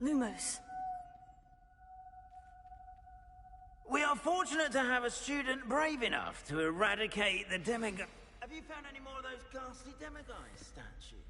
Lumos. We are fortunate to have a student brave enough to eradicate the demiguise. Have you found any more of those ghastly demiguise statues?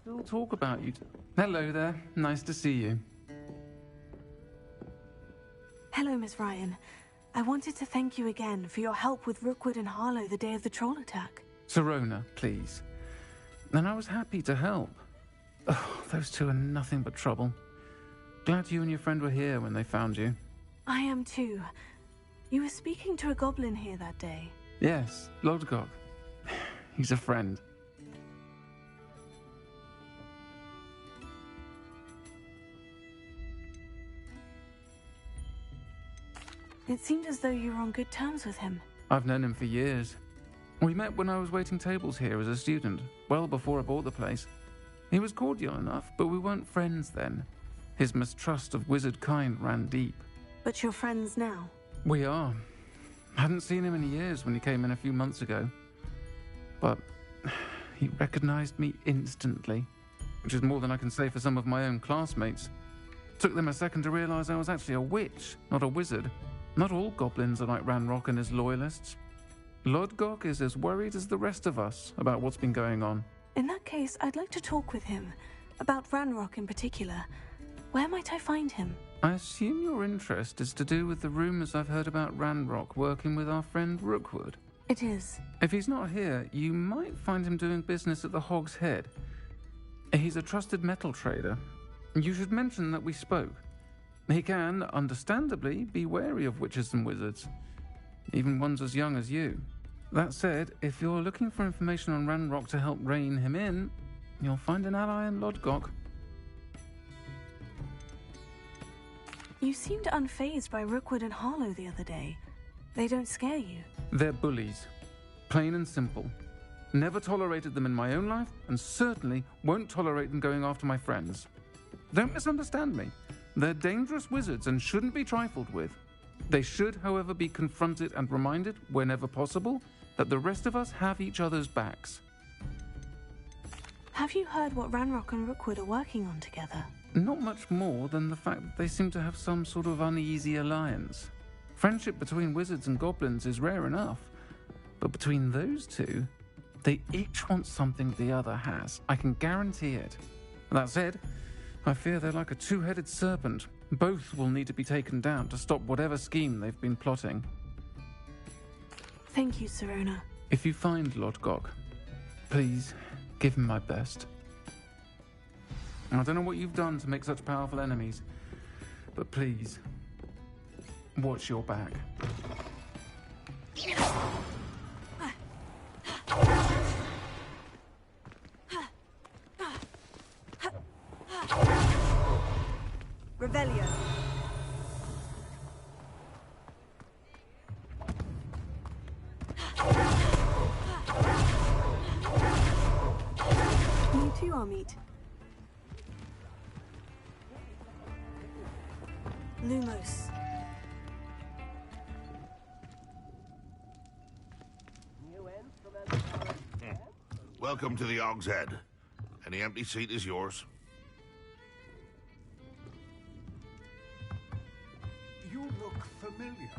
Still talk about you. Hello there. Nice to see you. Hello, Miss Ryan. I wanted to thank you again for your help with Rookwood and Harlow the day of the troll attack. Sirona, please. And I was happy to help. Oh, those two are nothing but trouble. Glad you and your friend were here when they found you. I am too. You were speaking to a goblin here that day. Yes, Lodgok. He's a friend. It seemed as though you were on good terms with him. I've known him for years. We met when I was waiting tables here as a student, well before I bought the place. He was cordial enough, but we weren't friends then. His mistrust of wizard kind ran deep. But you're friends now? We are. Hadn't seen him in years when he came in a few months ago. But he recognized me instantly, which is more than I can say for some of my own classmates. Took them a second to realize I was actually a witch, not a wizard. Not all goblins are like Ranrock and his loyalists. Lodgok is as worried as the rest of us about what's been going on. In that case, I'd like to talk with him. About Ranrock in particular. Where might I find him? I assume your interest is to do with the rumors I've heard about Ranrock working with our friend Rookwood. It is. If he's not here, you might find him doing business at the Hog's Head. He's a trusted metal trader. You should mention that we spoke. He can, understandably, be wary of witches and wizards, even ones as young as you. That said, if you're looking for information on Ranrock to help rein him in, you'll find an ally in Lodgok. You seemed unfazed by Rookwood and Harlow the other day. They don't scare you. They're bullies. Plain and simple. Never tolerated them in my own life, and certainly won't tolerate them going after my friends. Don't misunderstand me. They're dangerous wizards and shouldn't be trifled with. They should, however, be confronted and reminded, whenever possible, that the rest of us have each other's backs. Have you heard what Ranrock and Rookwood are working on together? Not much more than the fact that they seem to have some sort of uneasy alliance. Friendship between wizards and goblins is rare enough, but between those two, they each want something the other has. I can guarantee it. That said, I fear they're like a two-headed serpent. Both will need to be taken down to stop whatever scheme they've been plotting. Thank you, Sirona. If you find Lodgok, please give him my best. I don't know what you've done to make such powerful enemies, but please, watch your back. Revelio. You too, Amit. Lumos. Welcome to the Hog's Head. Any empty seat is yours. You look familiar.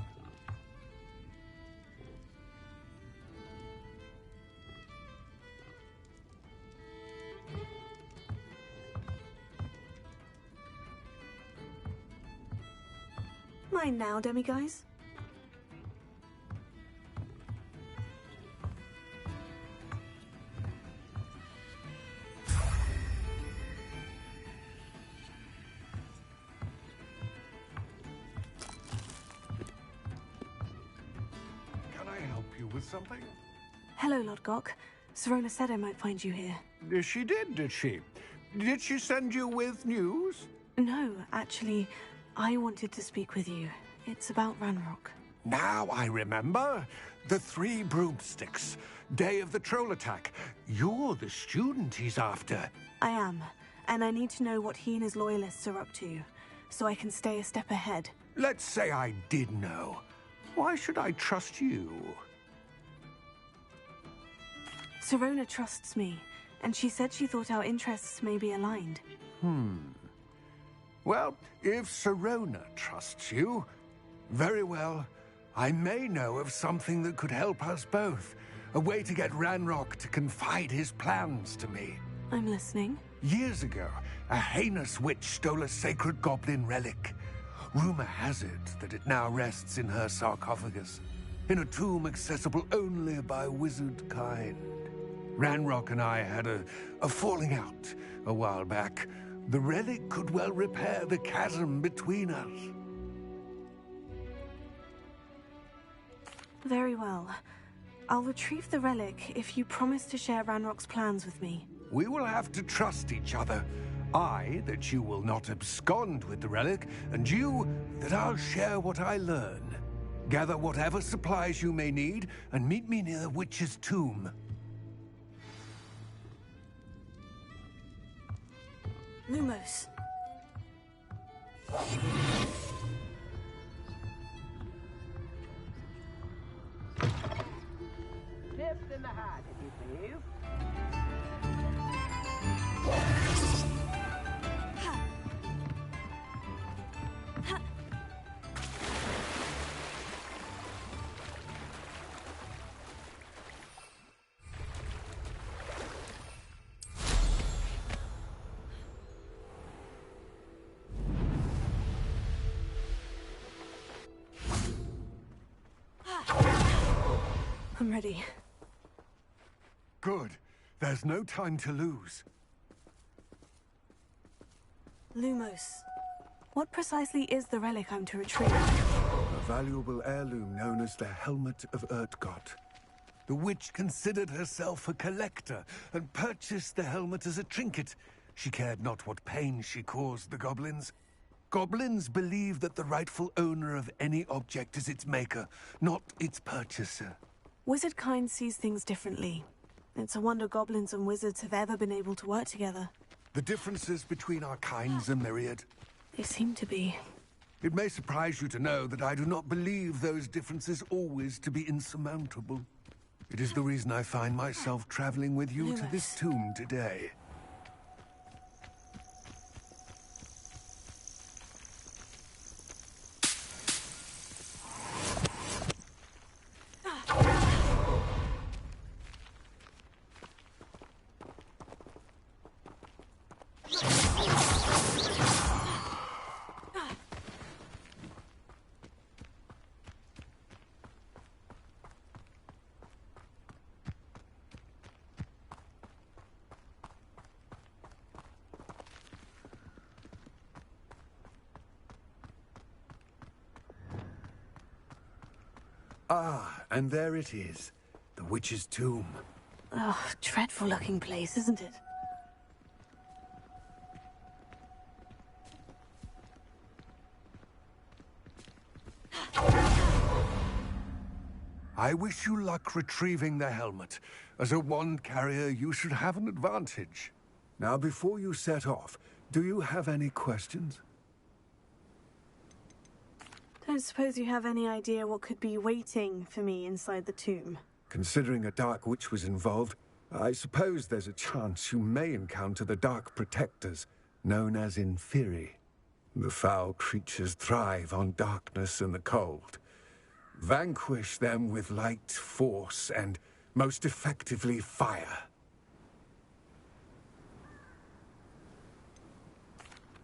Mine now, demiguise. Can I help you with something? Hello, Lodgok. Sirona said I might find you here. She did she? Did she send you with news? No, actually, I wanted to speak with you. It's about Ranrock. Now I remember. The 3 broomsticks. Day of the troll attack. You're the student he's after. I am, and I need to know what he and his loyalists are up to, so I can stay a step ahead. Let's say I did know. Why should I trust you? Sirona trusts me, and she said she thought our interests may be aligned. Well, if Sirona trusts you, very well. I may know of something that could help us both. A way to get Ranrock to confide his plans to me. I'm listening. Years ago, a heinous witch stole a sacred goblin relic. Rumor has it that it now rests in her sarcophagus, in a tomb accessible only by wizard kind. Ranrock and I had a falling out a while back. The relic could well repair the chasm between us. Very well. I'll retrieve the relic if you promise to share Ranrock's plans with me. We will have to trust each other. I, that you will not abscond with the relic, and you, that I'll share what I learn. Gather whatever supplies you may need, and meet me near the witch's tomb. Lumos. Tips in the hat, if you please. I'm ready. Good. There's no time to lose. Lumos. What precisely is the relic I'm to retrieve? A valuable heirloom known as the Helmet of Urtgott. The witch considered herself a collector and purchased the helmet as a trinket. She cared not what pain she caused the goblins. Goblins believe that the rightful owner of any object is its maker, not its purchaser. Wizard kind sees things differently. It's a wonder goblins and wizards have ever been able to work together. The differences between our kinds are myriad. They seem to be. It may surprise you to know that I do not believe those differences always to be insurmountable. It is the reason I find myself traveling with you to this tomb today. Ah, and there it is. The witch's tomb. Ugh, dreadful looking place, isn't it? I wish you luck retrieving the helmet. As a wand carrier, you should have an advantage. Now, before you set off, do you have any questions? Don't suppose you have any idea what could be waiting for me inside the tomb? Considering a dark witch was involved, I suppose there's a chance you may encounter the Dark Protectors, known as Inferi. The foul creatures thrive on darkness and the cold. Vanquish them with light, force, and, most effectively, fire.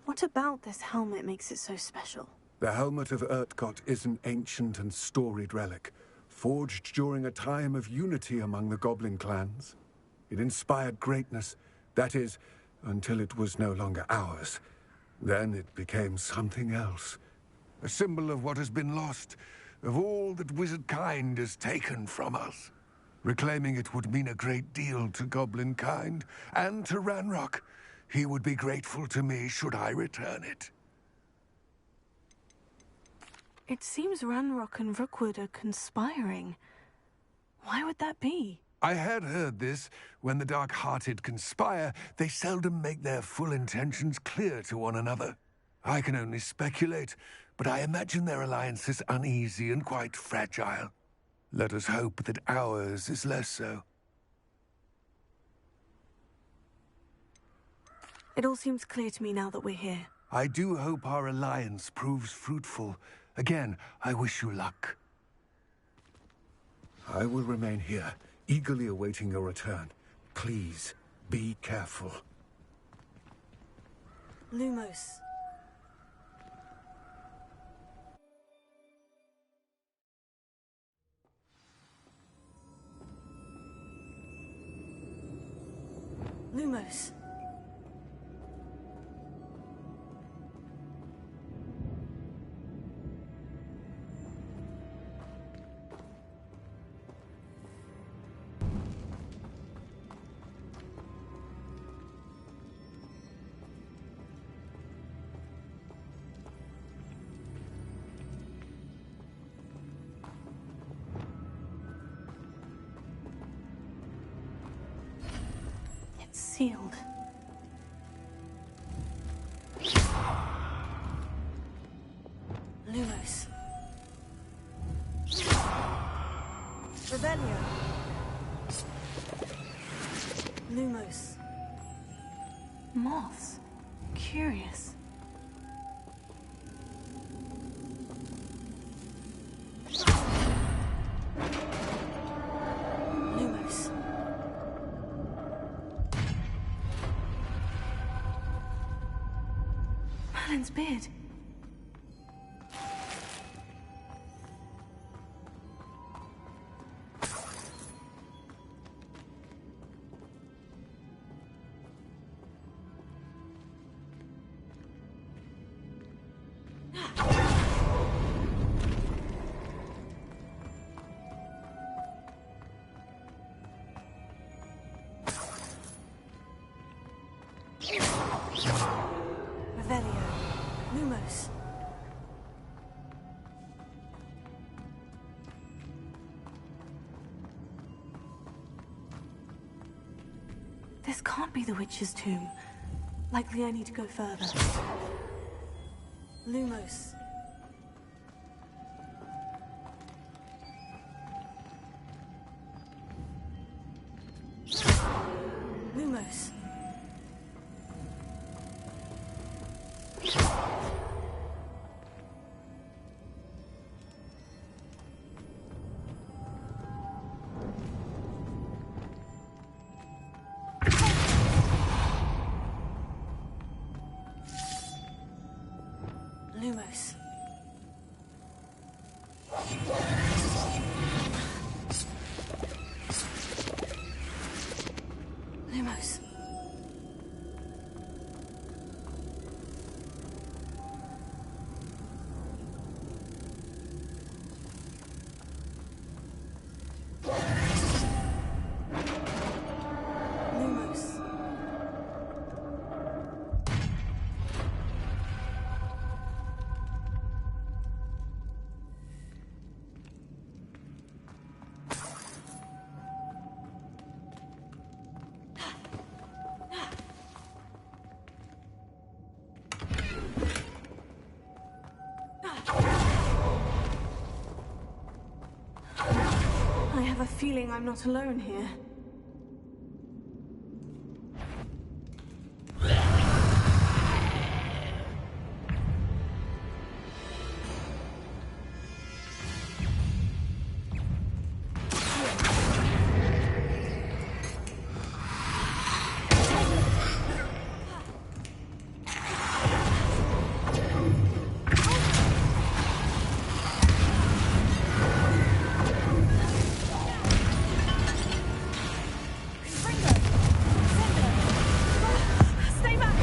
What about this helmet makes it so special? The Helmet of Urtgott is an ancient and storied relic, forged during a time of unity among the goblin clans. It inspired greatness, that is, until it was no longer ours. Then it became something else. A symbol of what has been lost, of all that wizard kind has taken from us. Reclaiming it would mean a great deal to goblin kind, and to Ranrock. He would be grateful to me should I return it. It seems Ranrock and Rookwood are conspiring. Why would that be? I had heard this. When the dark-hearted conspire, they seldom make their full intentions clear to one another. I can only speculate, but I imagine their alliance is uneasy and quite fragile. Let us hope that ours is less so. It all seems clear to me now that we're here. I do hope our alliance proves fruitful. Again, I wish you luck. I will remain here, eagerly awaiting your return. Please, be careful. Lumos. Lumos. Sealed. Lumos. Revelio. Lumos. Moths. Curious. Lumos. Merlin's beard. Revelio. Lumos. This can't be the witch's tomb. Likely I need to go further. Lumos. Lumos. Lumos. Lumos. Lumos. I have a feeling I'm not alone here. Stay back!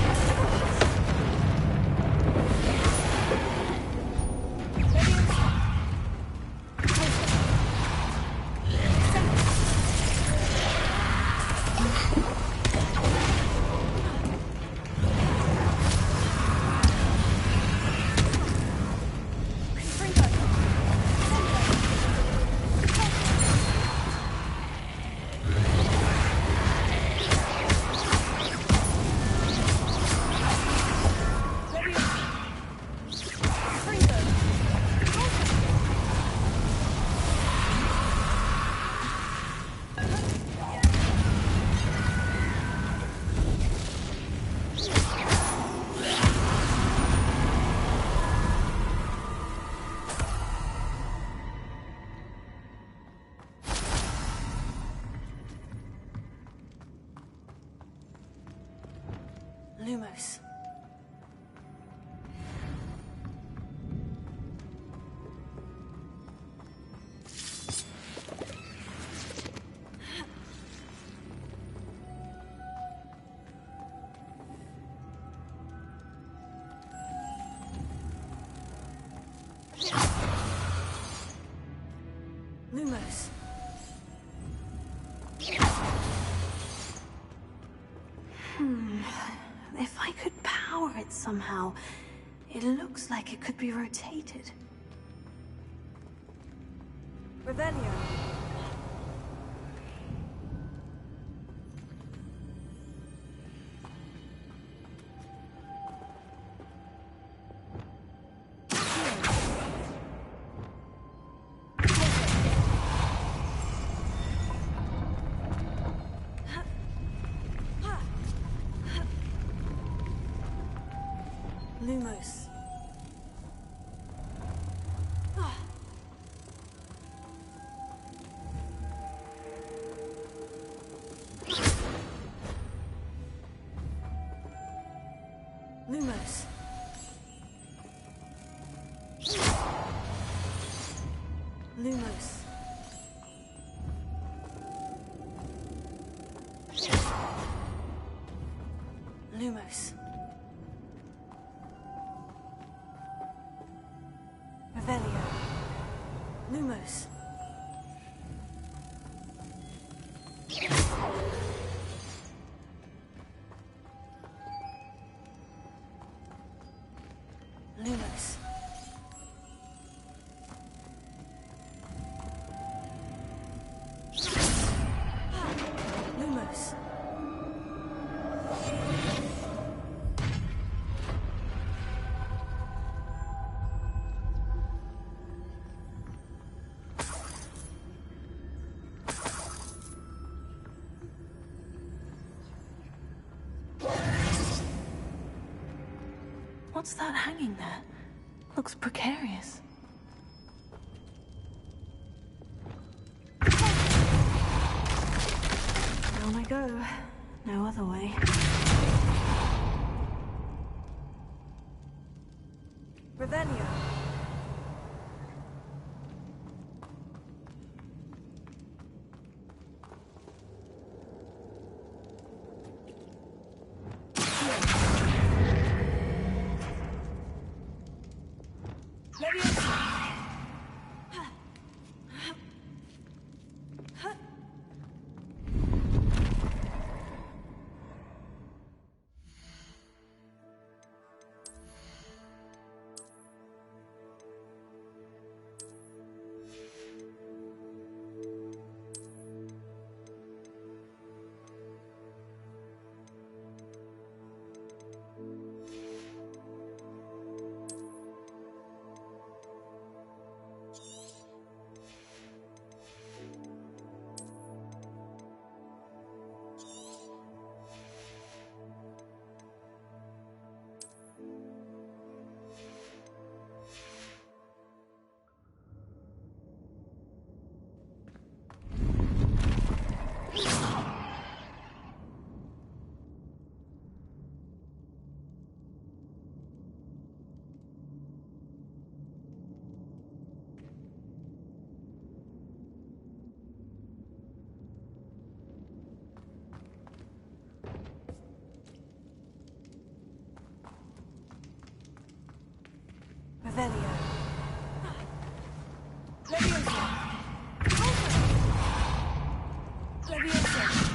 Lumos. Lumos. If I could power it somehow, it looks like it could be rotated. Revelio. Lumos. Lumos. Lumos. Lumos. Revelio. Lumos. Lumos. Lumos. What's that hanging there? Looks precarious. Down I go. No other way. Revelio. Revelio. Leviosa. Leviosa.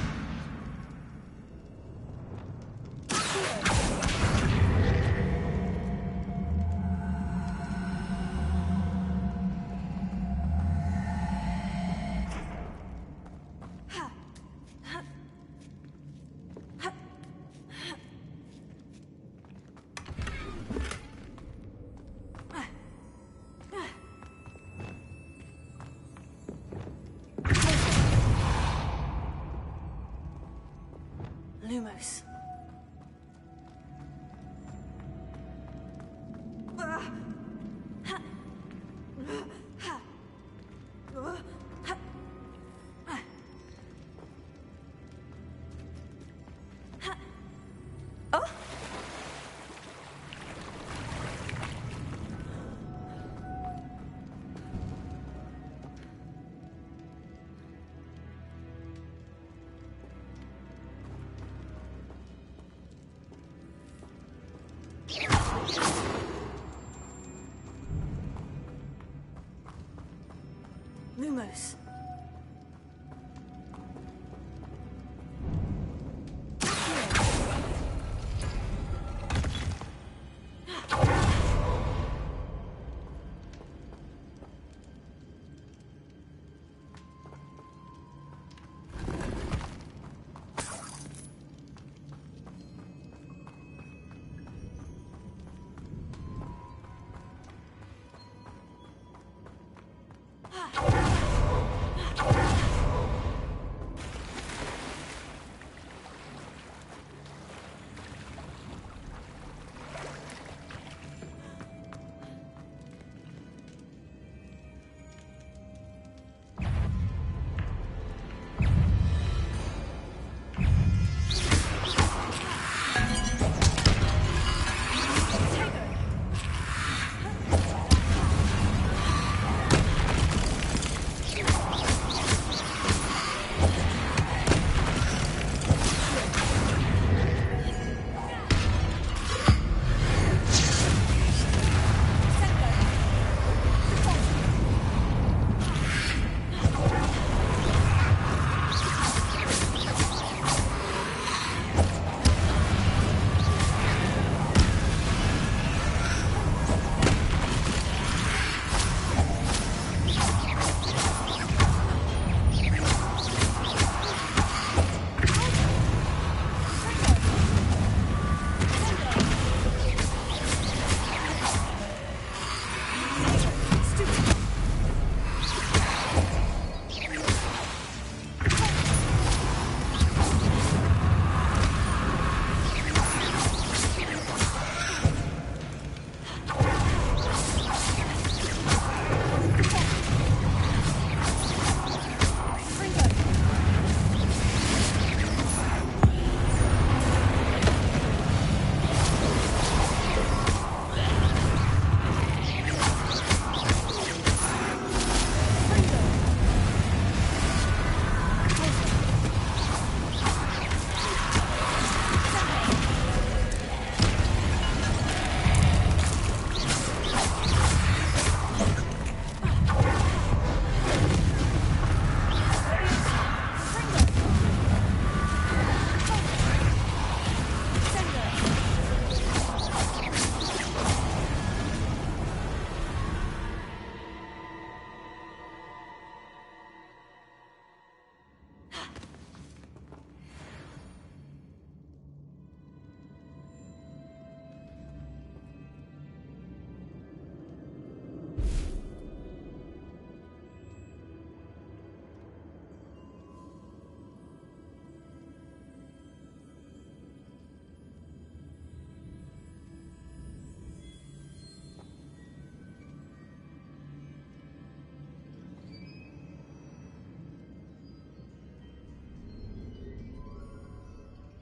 Lumos.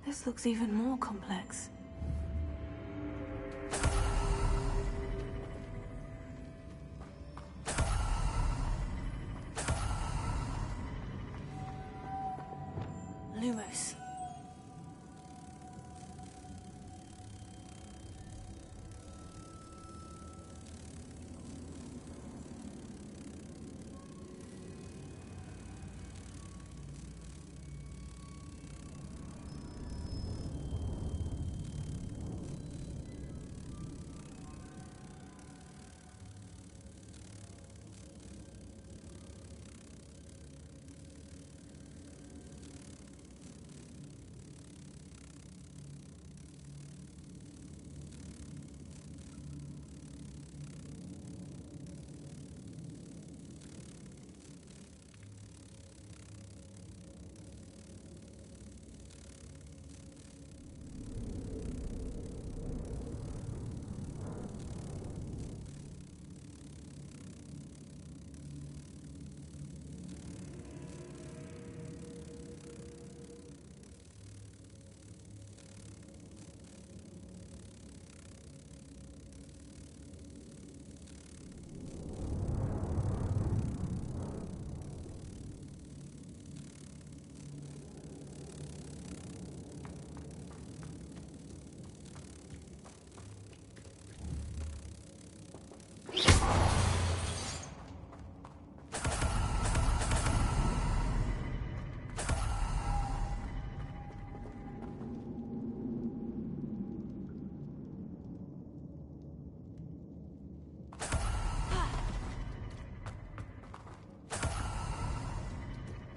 This looks even more complex. Lumos.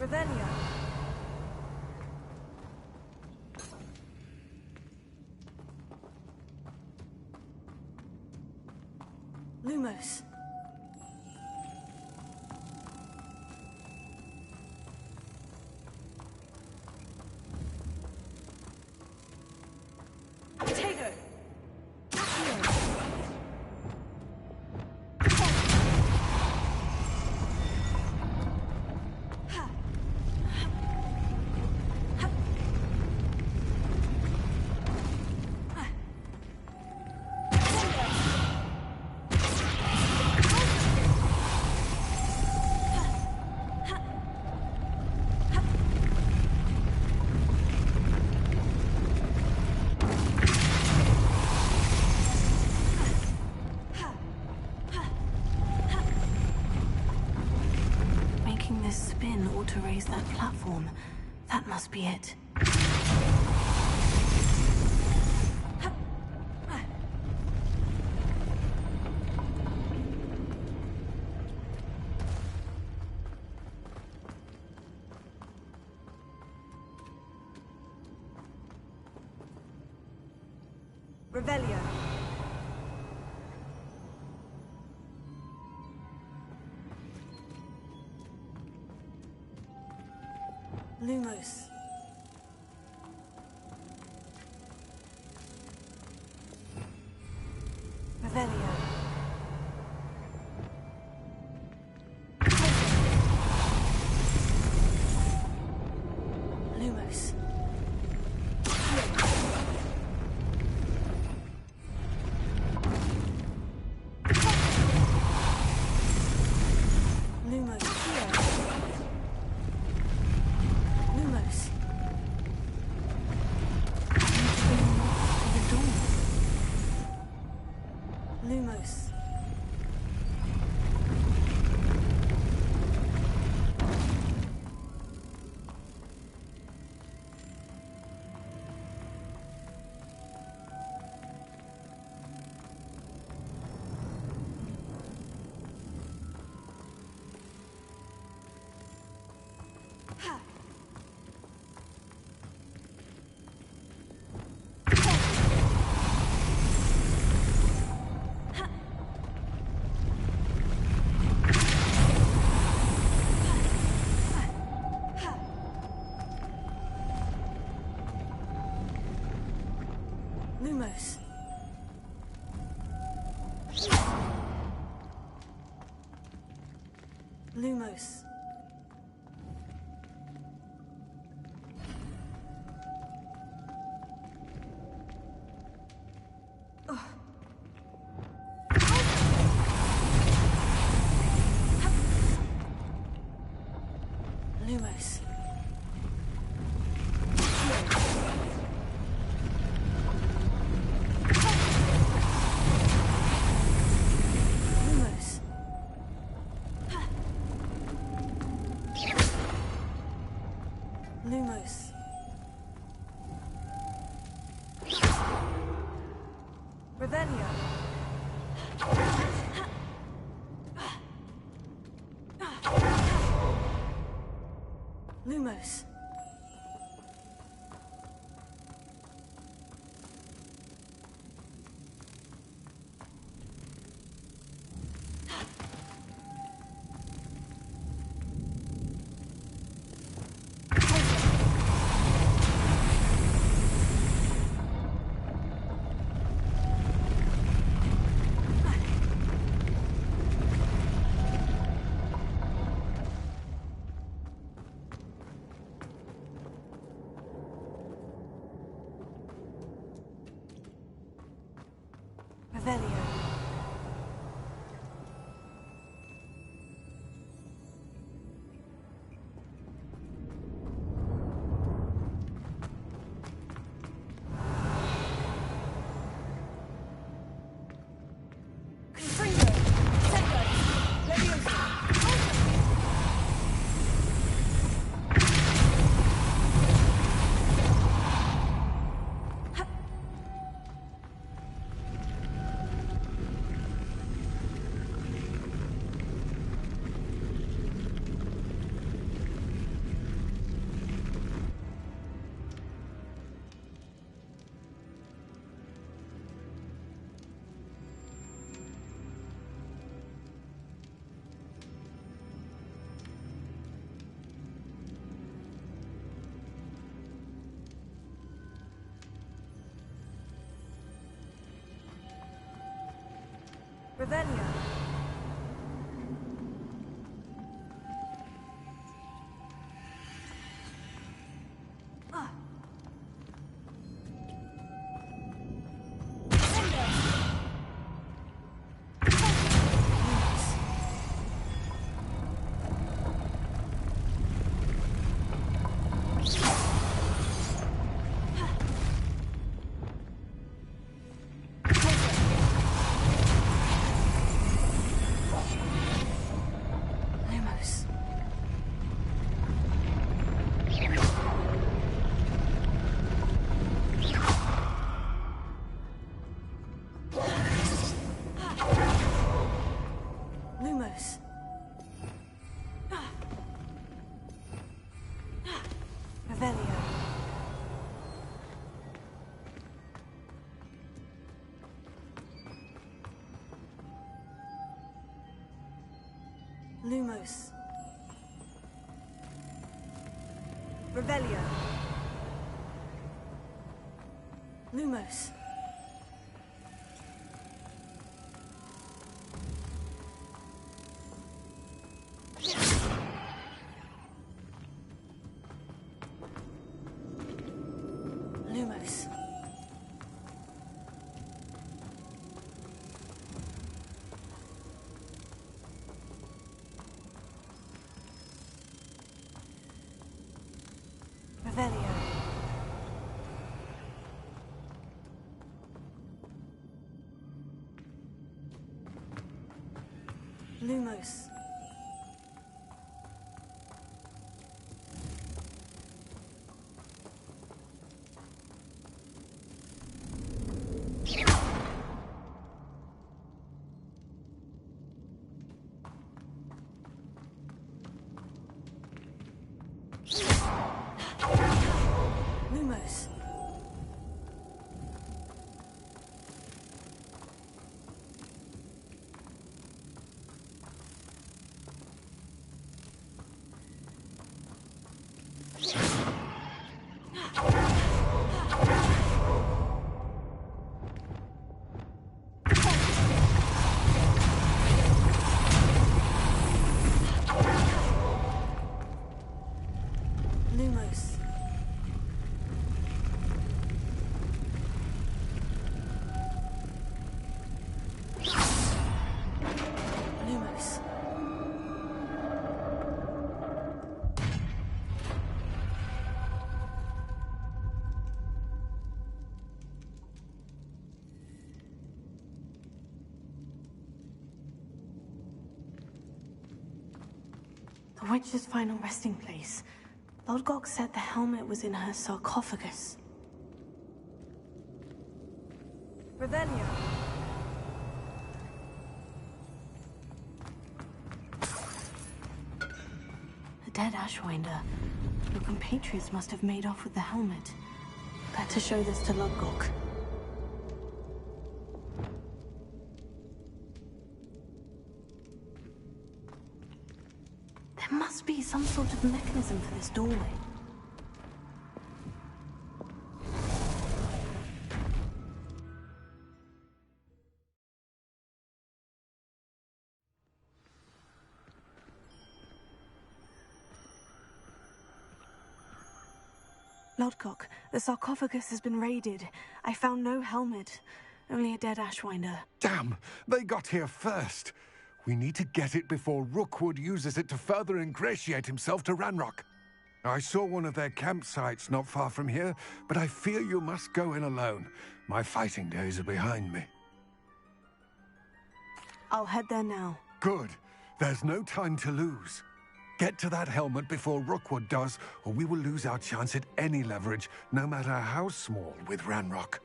Revelio. Lumos. Potato. Making this spin ought to raise that platform. That must be it. Revelio. Lumos. Revelio. Lumos. Lumos. Lumos. Lumos. Lumos. Lumos. Revelio. Lumos. Revelio. Gryffindor. Sector. Leviosa. Revelio. Lumos. Revelio. Lumos. Revelio. Lumos. Lumos. Revelio. Lumos. Lumos. Lumos. Lumos. The witch's final resting place. Lodgok said the helmet was in her sarcophagus. Revelio. A dead Ashwinder. Your compatriots must have made off with the helmet. Better show this to Lodgok. There must be some sort of mechanism for this doorway. Lodgok, the sarcophagus has been raided. I found no helmet, only a dead Ashwinder. Damn! They got here first. We need to get it before Rookwood uses it to further ingratiate himself to Ranrock. I saw one of their campsites not far from here, but I fear you must go in alone. My fighting days are behind me. I'll head there now. Good. There's no time to lose. Get to that helmet before Rookwood does, or we will lose our chance at any leverage, no matter how small, with Ranrock.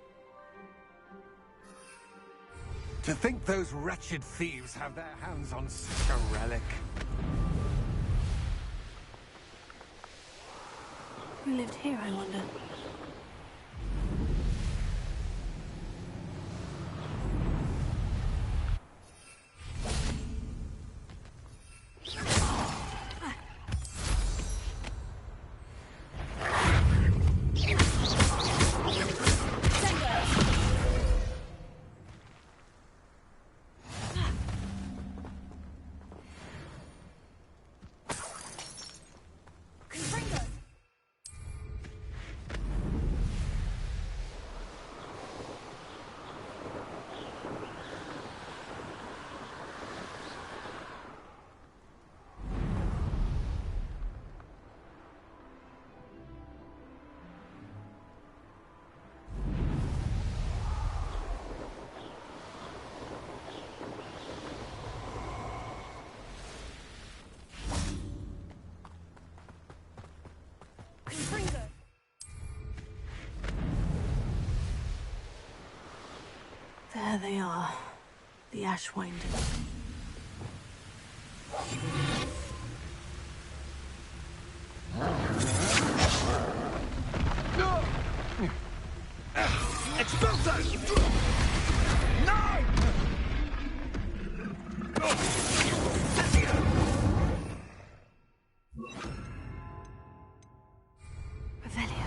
To think those wretched thieves have their hands on such a relic. Who lived here, I wonder? There they are, the Ashwinders. Expulso! No! Revelio.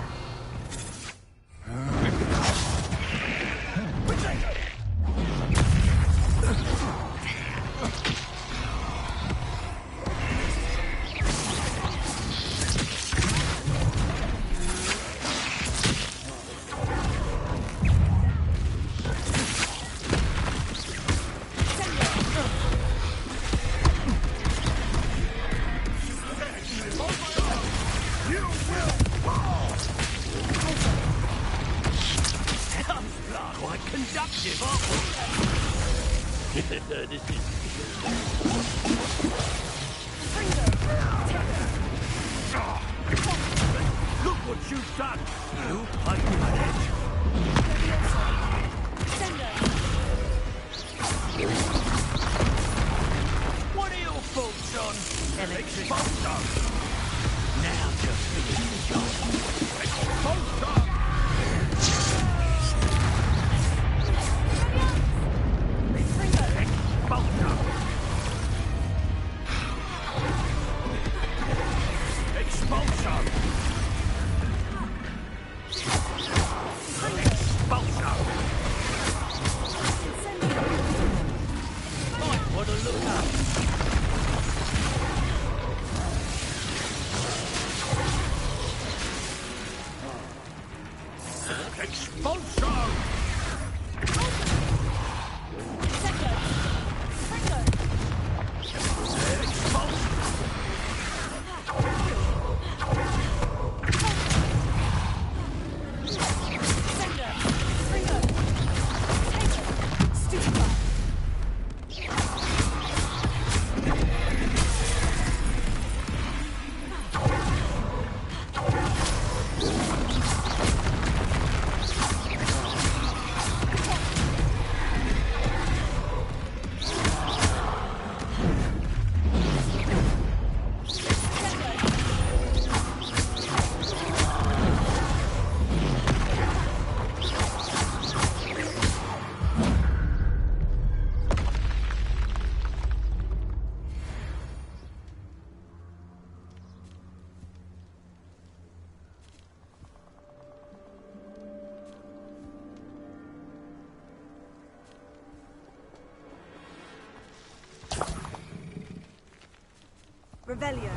Revelio.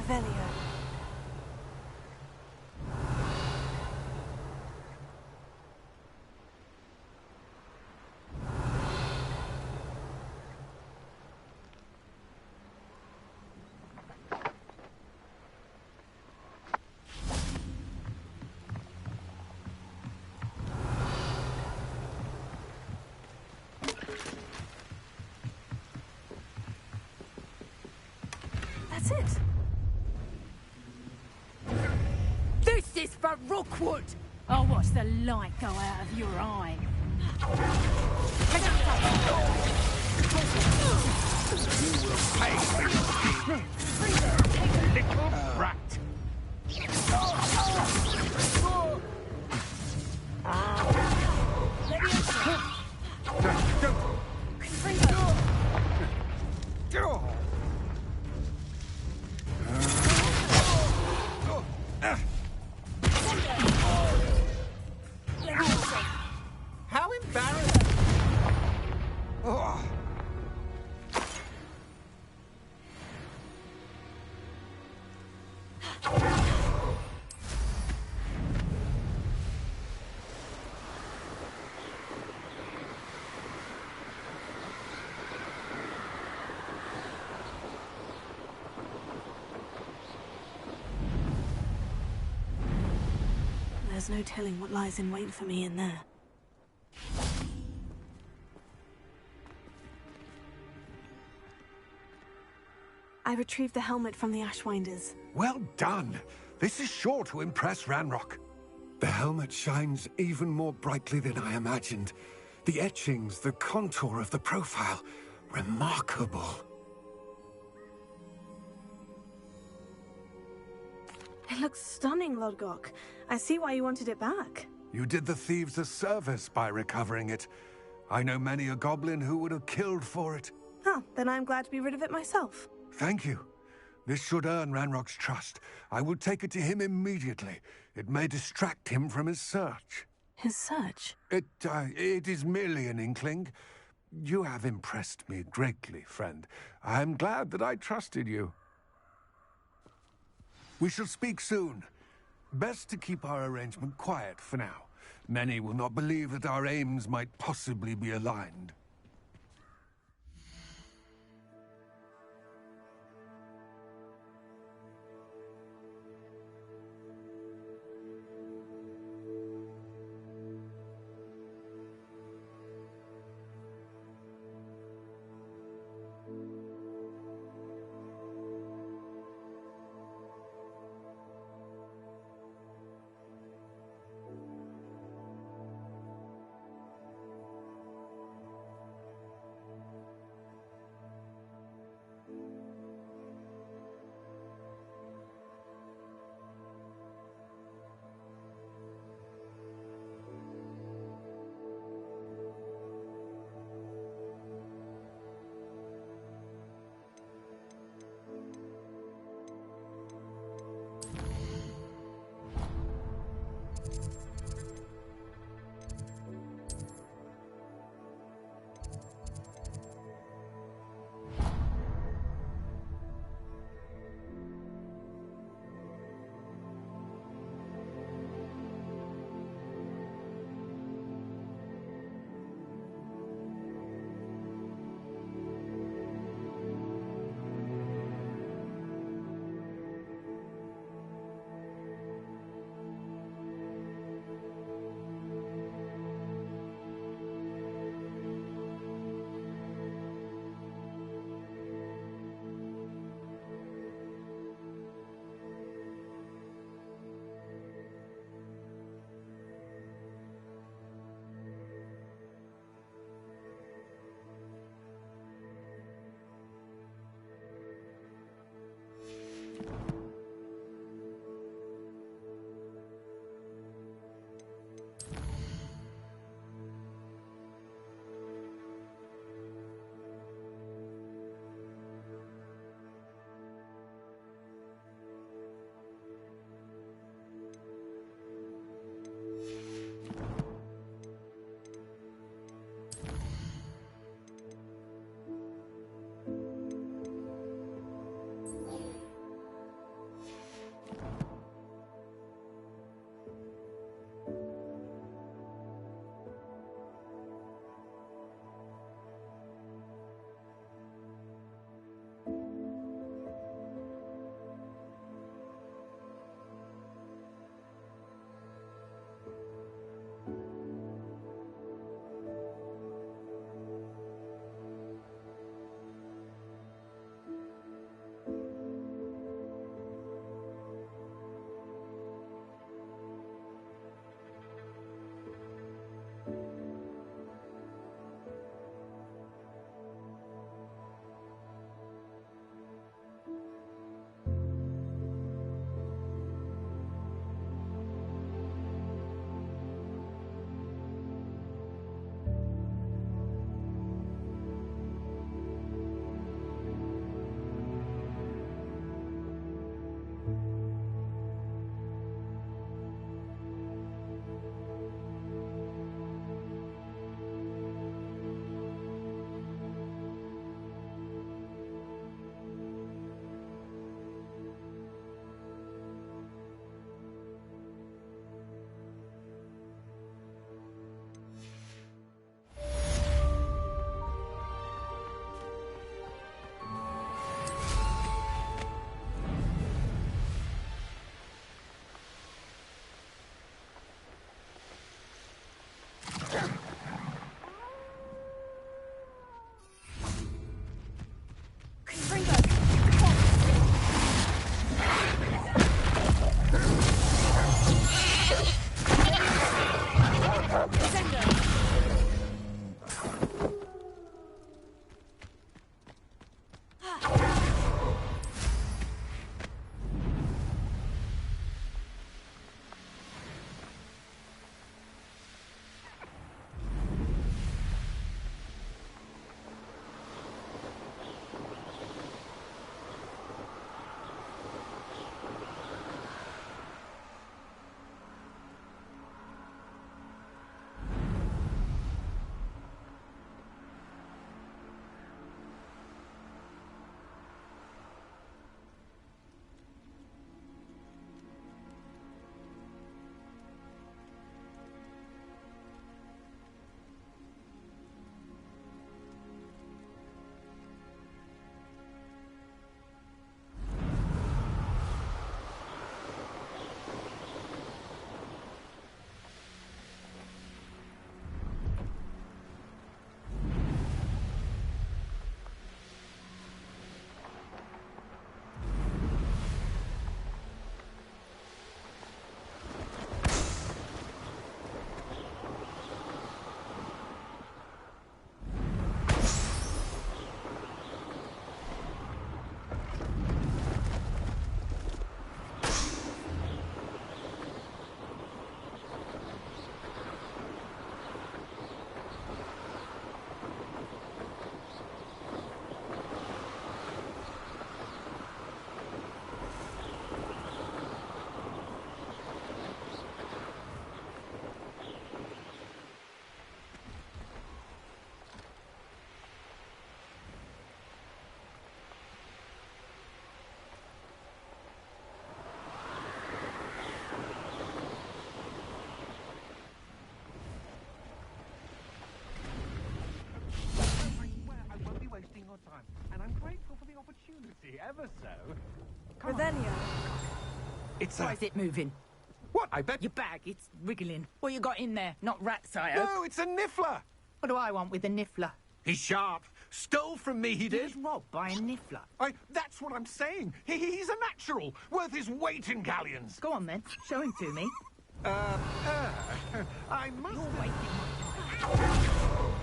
Revelio. That's it. This is for Rookwood! I'll watch the light go out of your eye. Little brat. How embarrassing! There's no telling what lies in wait for me in there. I retrieved the helmet from the Ashwinders. Well done. This is sure to impress Ranrock. The helmet shines even more brightly than I imagined. The etchings, the contour of the profile, remarkable. It looks stunning, Lodgok. I see why you wanted it back. You did the thieves a service by recovering it. I know many a goblin who would have killed for it. Oh, then I'm glad to be rid of it myself. Thank you. This should earn Ranrock's trust. I will take it to him immediately. It may distract him from his search. His search? It is merely an inkling. You have impressed me greatly, friend. I am glad that I trusted you. We shall speak soon. Best to keep our arrangement quiet for now. Many will not believe that our aims might possibly be aligned. I'm grateful for the opportunity, ever so. Revelio. It's Why is it moving? What? I bet Your bag, it's wriggling. What you got in there? Not rats, I No, hope. it's a niffler. What do I want with a niffler? He's sharp. Stole from me, he He did. was robbed by a niffler. That's what I'm saying. He's a natural, worth his weight in galleons. Go on then, show him to me. I must... You're wasting my time.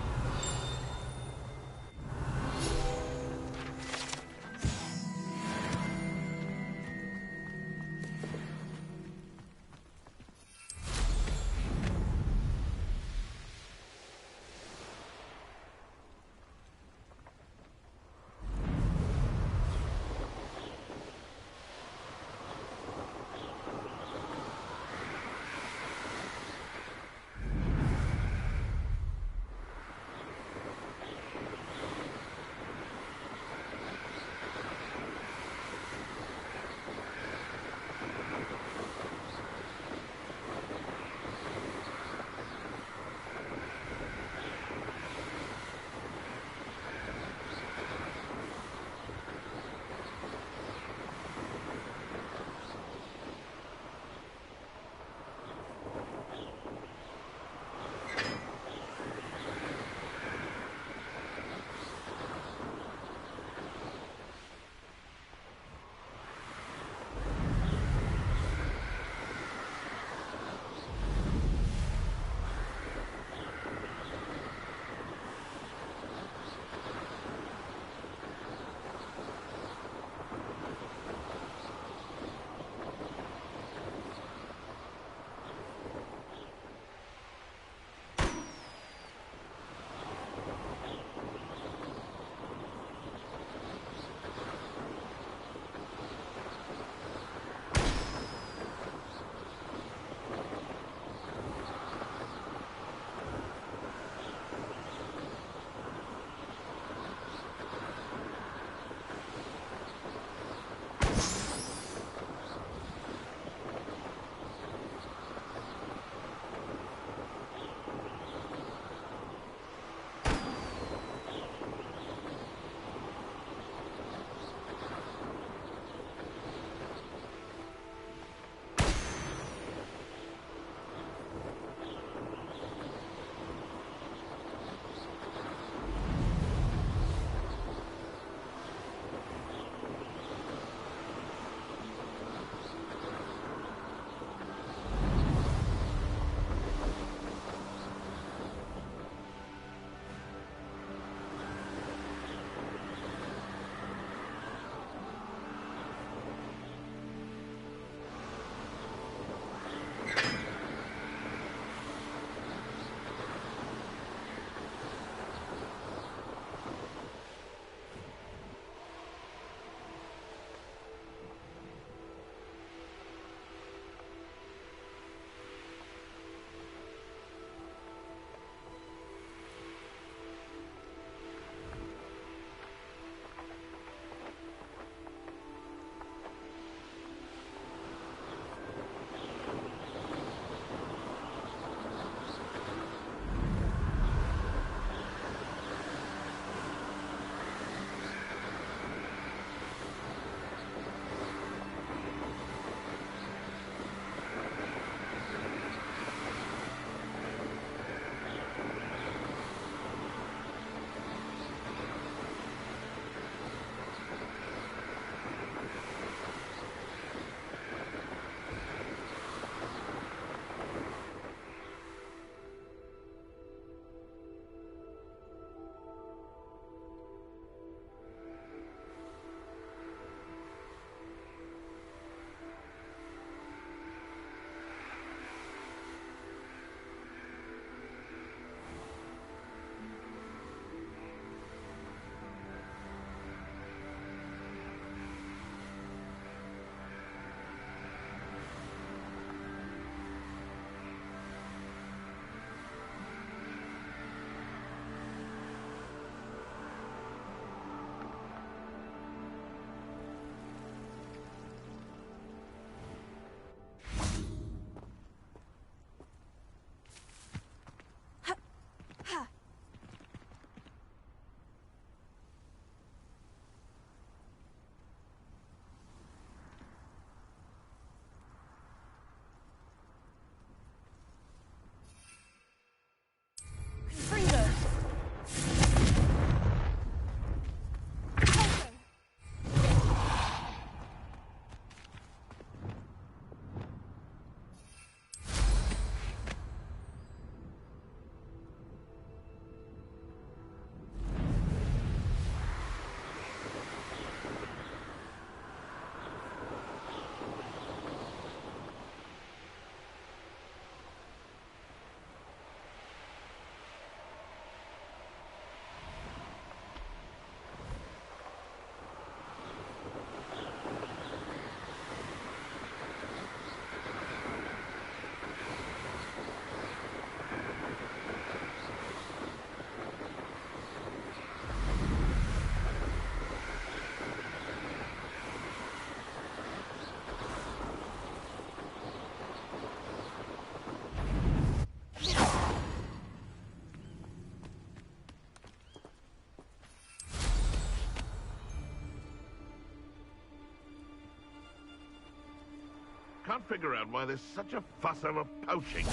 can't figure out why there's such a fuss over poaching.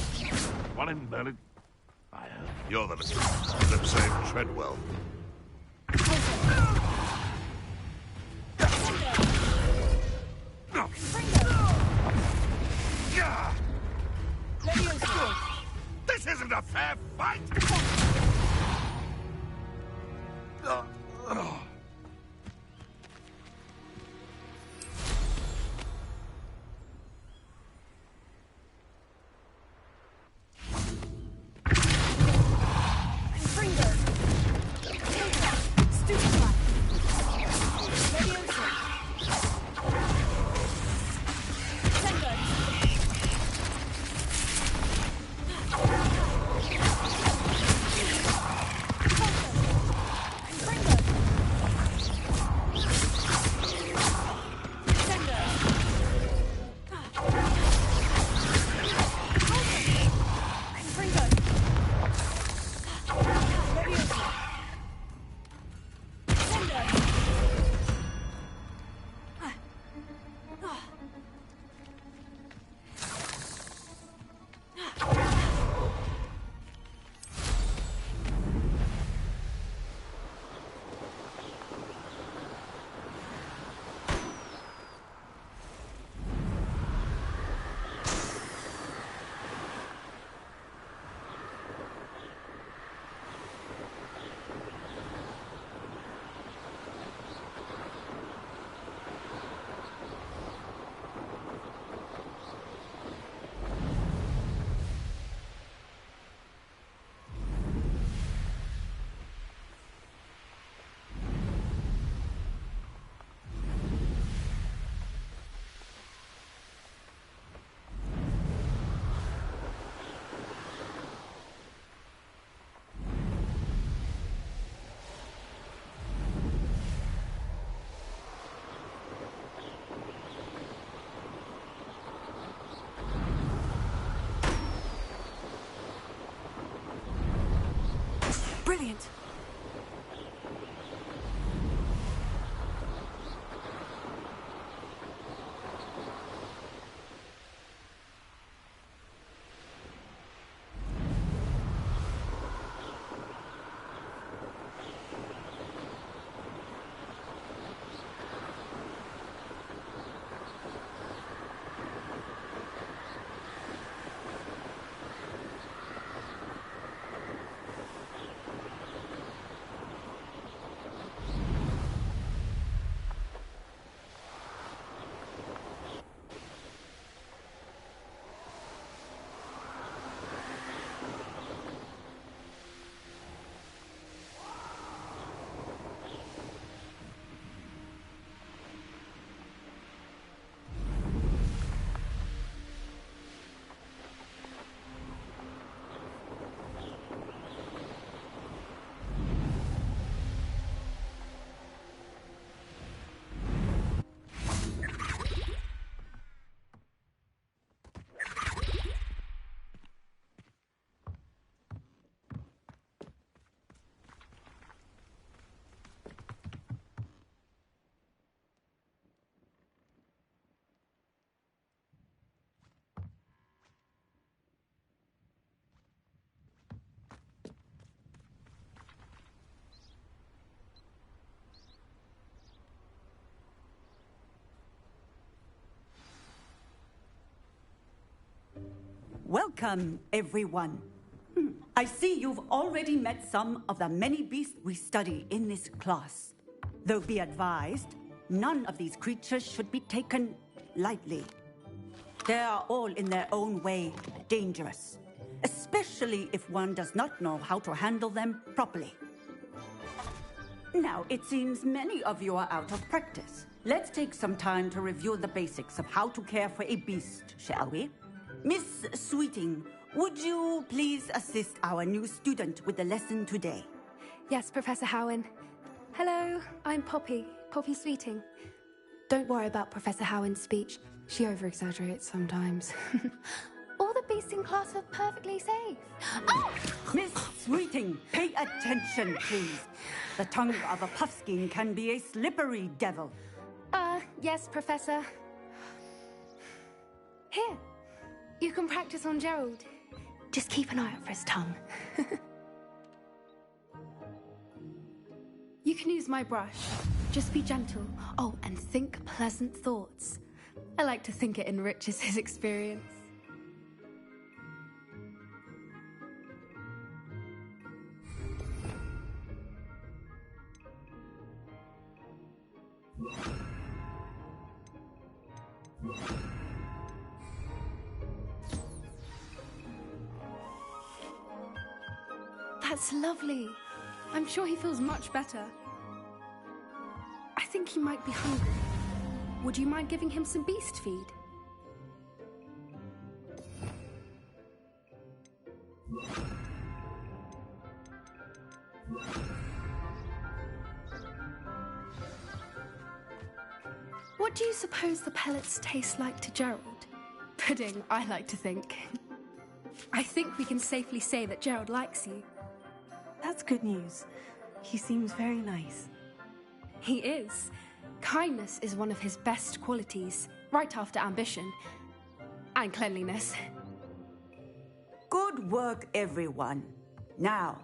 One in Berlin. I heard. You're the same Treadwell. This isn't a fair fight! Brilliant. Welcome, everyone. I see you've already met some of the many beasts we study in this class. Though be advised, none of these creatures should be taken lightly. They are all in their own way dangerous, especially if one does not know how to handle them properly. Now, it seems many of you are out of practice. Let's take some time to review the basics of how to care for a beast, shall we? Miss Sweeting, would you please assist our new student with the lesson today? Yes, Professor Howen. Hello, I'm Poppy Sweeting. Don't worry about Professor Howen's speech. She over-exaggerates sometimes. All the beasts in class are perfectly safe. Oh! Miss Sweeting, pay attention, please. The tongue of a puffskein can be a slippery devil. Yes, Professor. Here, you can practice on Gerald. Just keep an eye out for his tongue. You can use my brush. Just be gentle. Oh, and think pleasant thoughts. I like to think it enriches his experience. That's lovely. I'm sure he feels much better. I think he might be hungry. Would you mind giving him some beast feed? What do you suppose the pellets taste like to Gerald? Pudding, I like to think. I think we can safely say that Gerald likes you. That's good news. He seems very nice. He is. Kindness is one of his best qualities, right after ambition. And cleanliness. Good work, everyone. Now,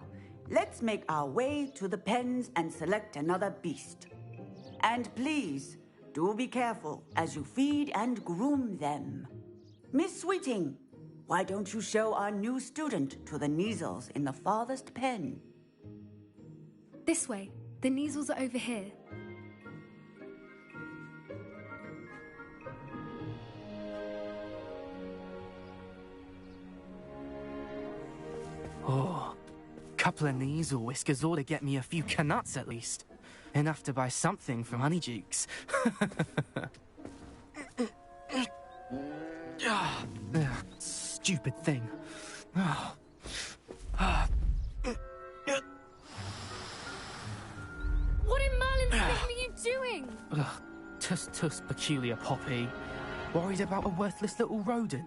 let's make our way to the pens and select another beast. And please, do be careful as you feed and groom them. Miss Sweeting, why don't you show our new student to the Neasels in the farthest pen? This way. The Neasels are over here. Oh, couple of Neasel whiskers ought to get me a few canuts at least. Enough to buy something from Honeydukes. Stupid thing. What in Merlin's name are you doing? Tuss, peculiar Poppy. Worried about a worthless little rodent?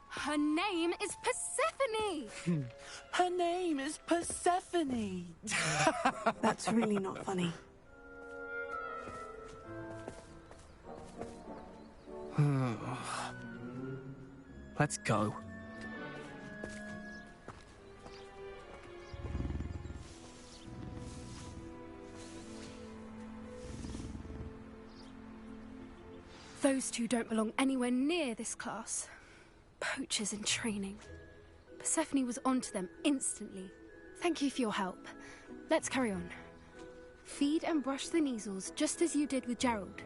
Her name is Persephone! Her name is Persephone! That's really not funny. Let's go. Those two don't belong anywhere near this class. Poachers in training. Persephone was onto them instantly. Thank you for your help. Let's carry on. Feed and brush the Neasels just as you did with Gerald.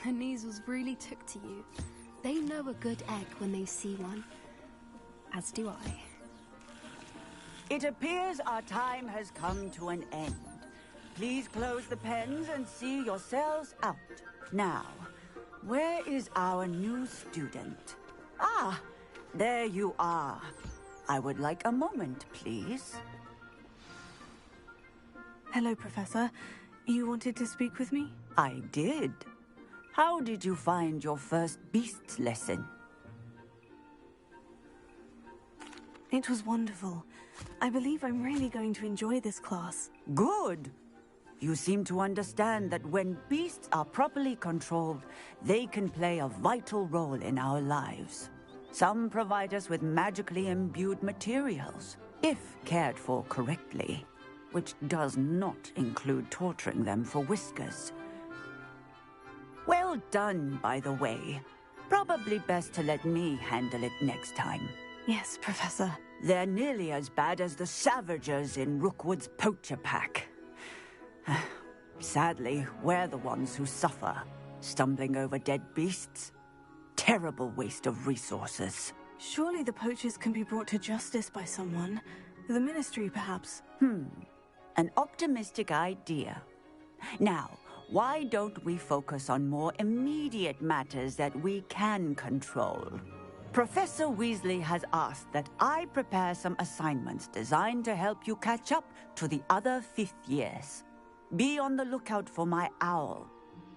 the Neasels really took to you. They know a good egg when they see one. As do I. It appears our time has come to an end. Please close the pens and see yourselves out. Now, where is our new student? Ah, there you are. I would like a moment, please. Hello, Professor. You wanted to speak with me? I did. How did you find your first beasts lesson? It was wonderful. I believe I'm really going to enjoy this class. Good. You seem to understand that when beasts are properly controlled, they can play a vital role in our lives. Some provide us with magically imbued materials, if cared for correctly, which does not include torturing them for whiskers. Well done, by the way. Probably best to let me handle it next time. Yes, Professor. They're nearly as bad as the Savagers in Rookwood's poacher pack. Sadly, we're the ones who suffer, stumbling over dead beasts. Terrible waste of resources. Surely the poachers can be brought to justice by someone. The Ministry, perhaps. An optimistic idea. Now, why don't we focus on more immediate matters that we can control? Professor Weasley has asked that I prepare some assignments designed to help you catch up to the other 5th years. Be on the lookout for my owl.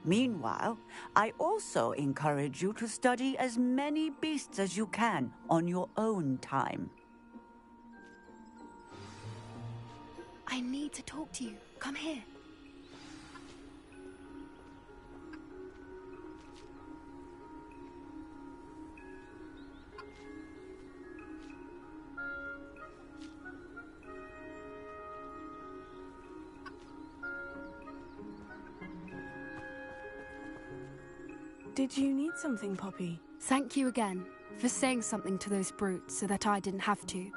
Meanwhile, I also encourage you to study as many beasts as you can on your own time. I need to talk to you. Come here. Did you need something, Poppy? Thank you again for saying something to those brutes so that I didn't have to.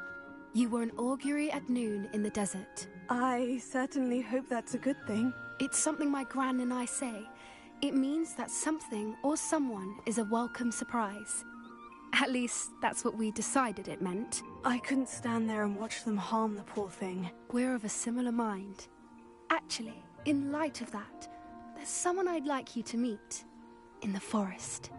You were an augury at noon in the desert. I certainly hope that's a good thing. It's something my gran and I say. It means that something or someone is a welcome surprise. At least, that's what we decided it meant. I couldn't stand there and watch them harm the poor thing. We're of a similar mind. Actually, in light of that, there's someone I'd like you to meet. In the forest.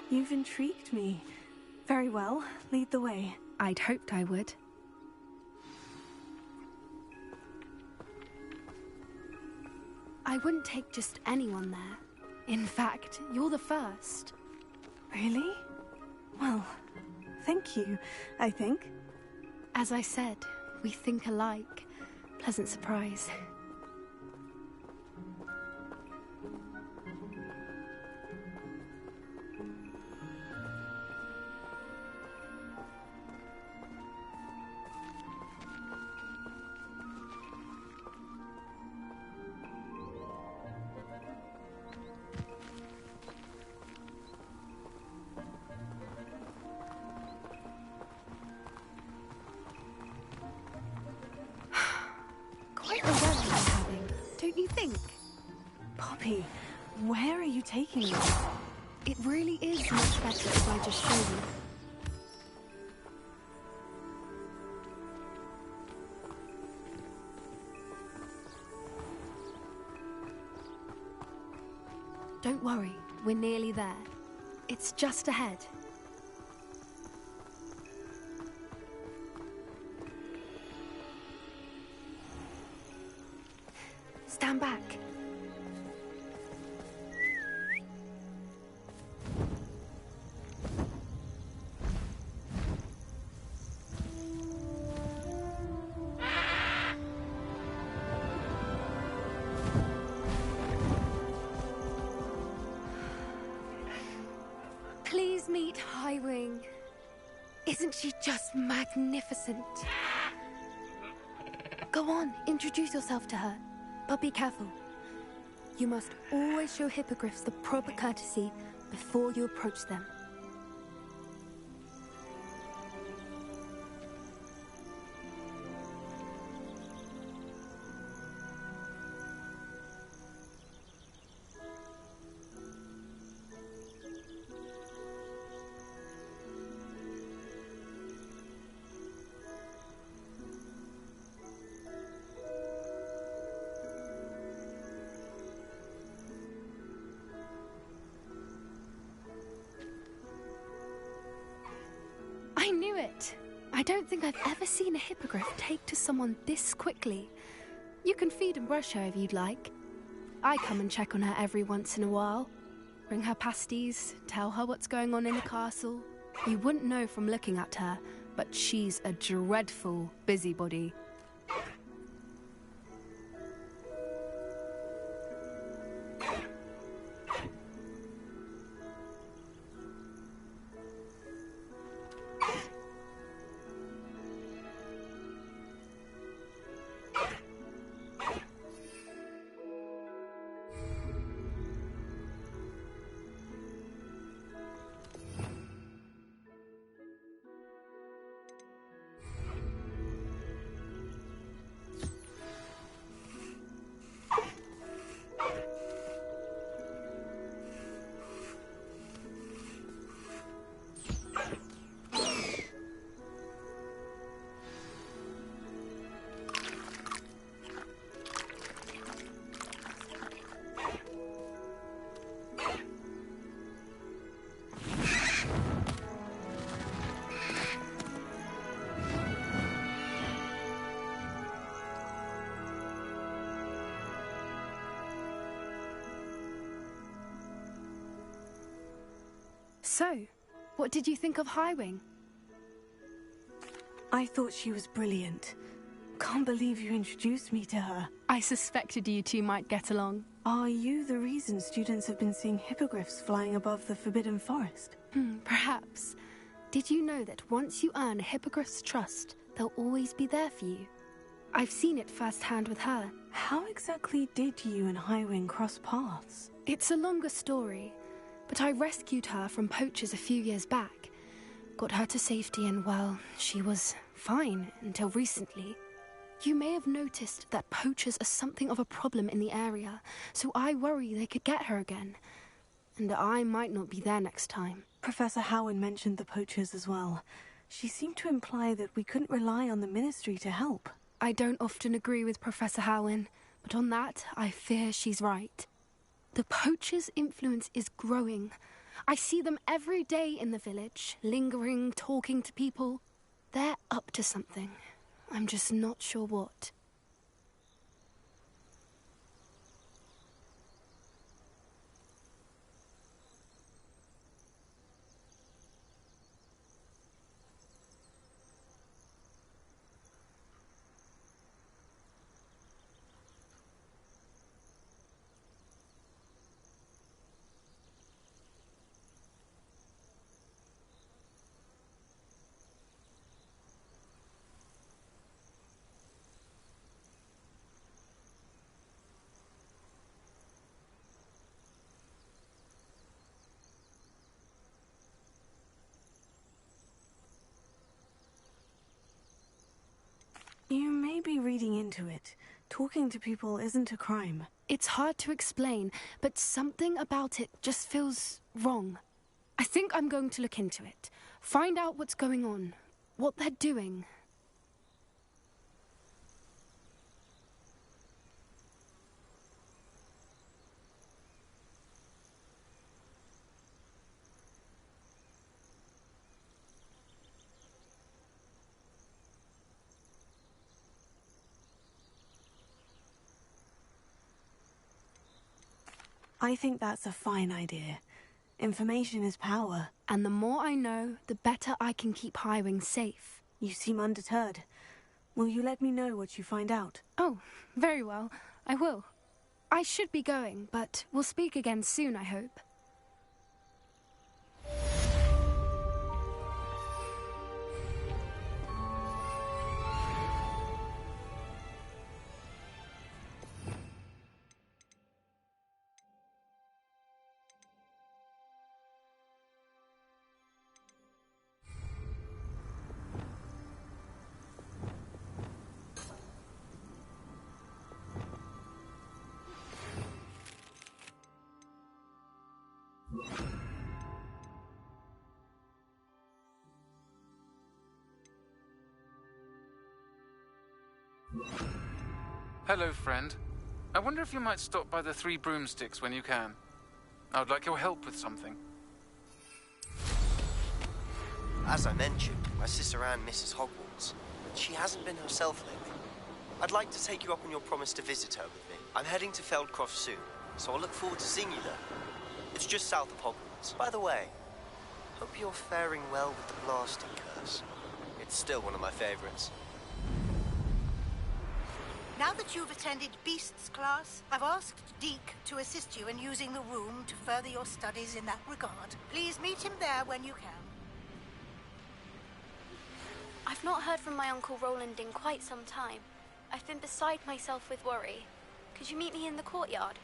You've intrigued me. Very well. Lead the way. I'd hoped I would. I wouldn't take just anyone there. In fact, you're the first. Really? Well, thank you, I think. As I said, we think alike. Pleasant surprise. Quite the weather we're having, don't you think? Poppy, where are you taking me? It really is much better if I just show you. Don't worry, we're nearly there. It's just ahead. Stand back. Isn't she just magnificent? Go on, introduce yourself to her. But be careful. You must always show hippogriffs the proper courtesy before you approach them. I knew it. I don't think I've ever seen a hippogriff take to someone this quickly. You can feed and brush her if you'd like. I come and check on her every once in a while. Bring her pasties, tell her what's going on in the castle. You wouldn't know from looking at her, but she's a dreadful busybody. So, what did you think of Highwing? I thought she was brilliant. Can't believe you introduced me to her. I suspected you two might get along. Are you the reason students have been seeing hippogriffs flying above the Forbidden Forest? Perhaps. Did you know that once you earn a hippogriff's trust, they'll always be there for you? I've seen it firsthand with her. How exactly did you and Highwing cross paths? It's a longer story, but I rescued her from poachers a few years back. Got her to safety and, well, she was fine until recently. You may have noticed that poachers are something of a problem in the area, so I worry they could get her again. And I might not be there next time. Professor Howin mentioned the poachers as well. She seemed to imply that we couldn't rely on the Ministry to help. I don't often agree with Professor Howin, but on that, I fear she's right. The poachers' influence is growing. I see them every day in the village, lingering, talking to people. They're up to something. I'm just not sure what. You may be reading into it. Talking to people isn't a crime. It's hard to explain, but something about it just feels wrong. I think I'm going to look into it. Find out what's going on, what they're doing. I think that's a fine idea. Information is power. And the more I know, the better I can keep Highwing safe. You seem undeterred. Will you let me know what you find out? Oh, very well. I will. I should be going, but we'll speak again soon, I hope. Hello, friend. I wonder if you might stop by the Three Broomsticks when you can. I would like your help with something. As I mentioned, my sister Anne misses Hogwarts, but she hasn't been herself lately. I'd like to take you up on your promise to visit her with me. I'm heading to Feldcroft soon, so I'll look forward to seeing you there. It's just south of Hogwarts. By the way, hope you're faring well with the blasting curse. It's still one of my favorites. Now that you've attended Beasts class, I've asked Deke to assist you in using the room to further your studies in that regard. Please meet him there when you can. I've not heard from my Uncle Roland in quite some time. I've been beside myself with worry. Could you meet me in the courtyard?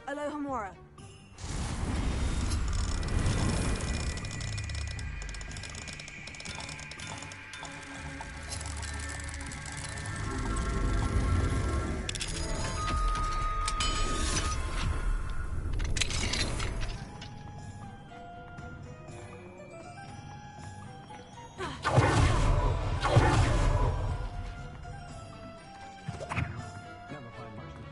Alohomora. Never find much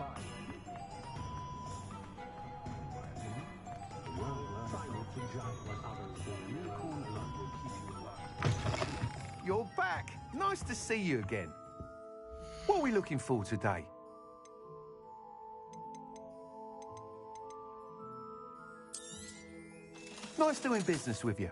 Nice to see you again. What are we looking for today? Nice doing business with you.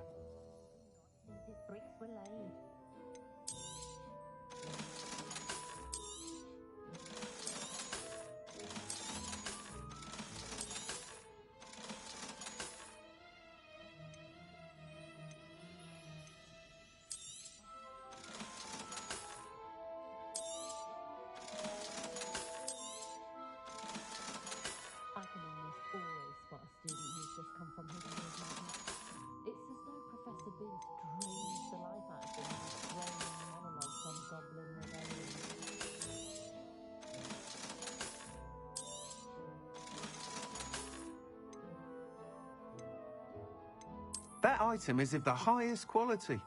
That item is of the highest quality.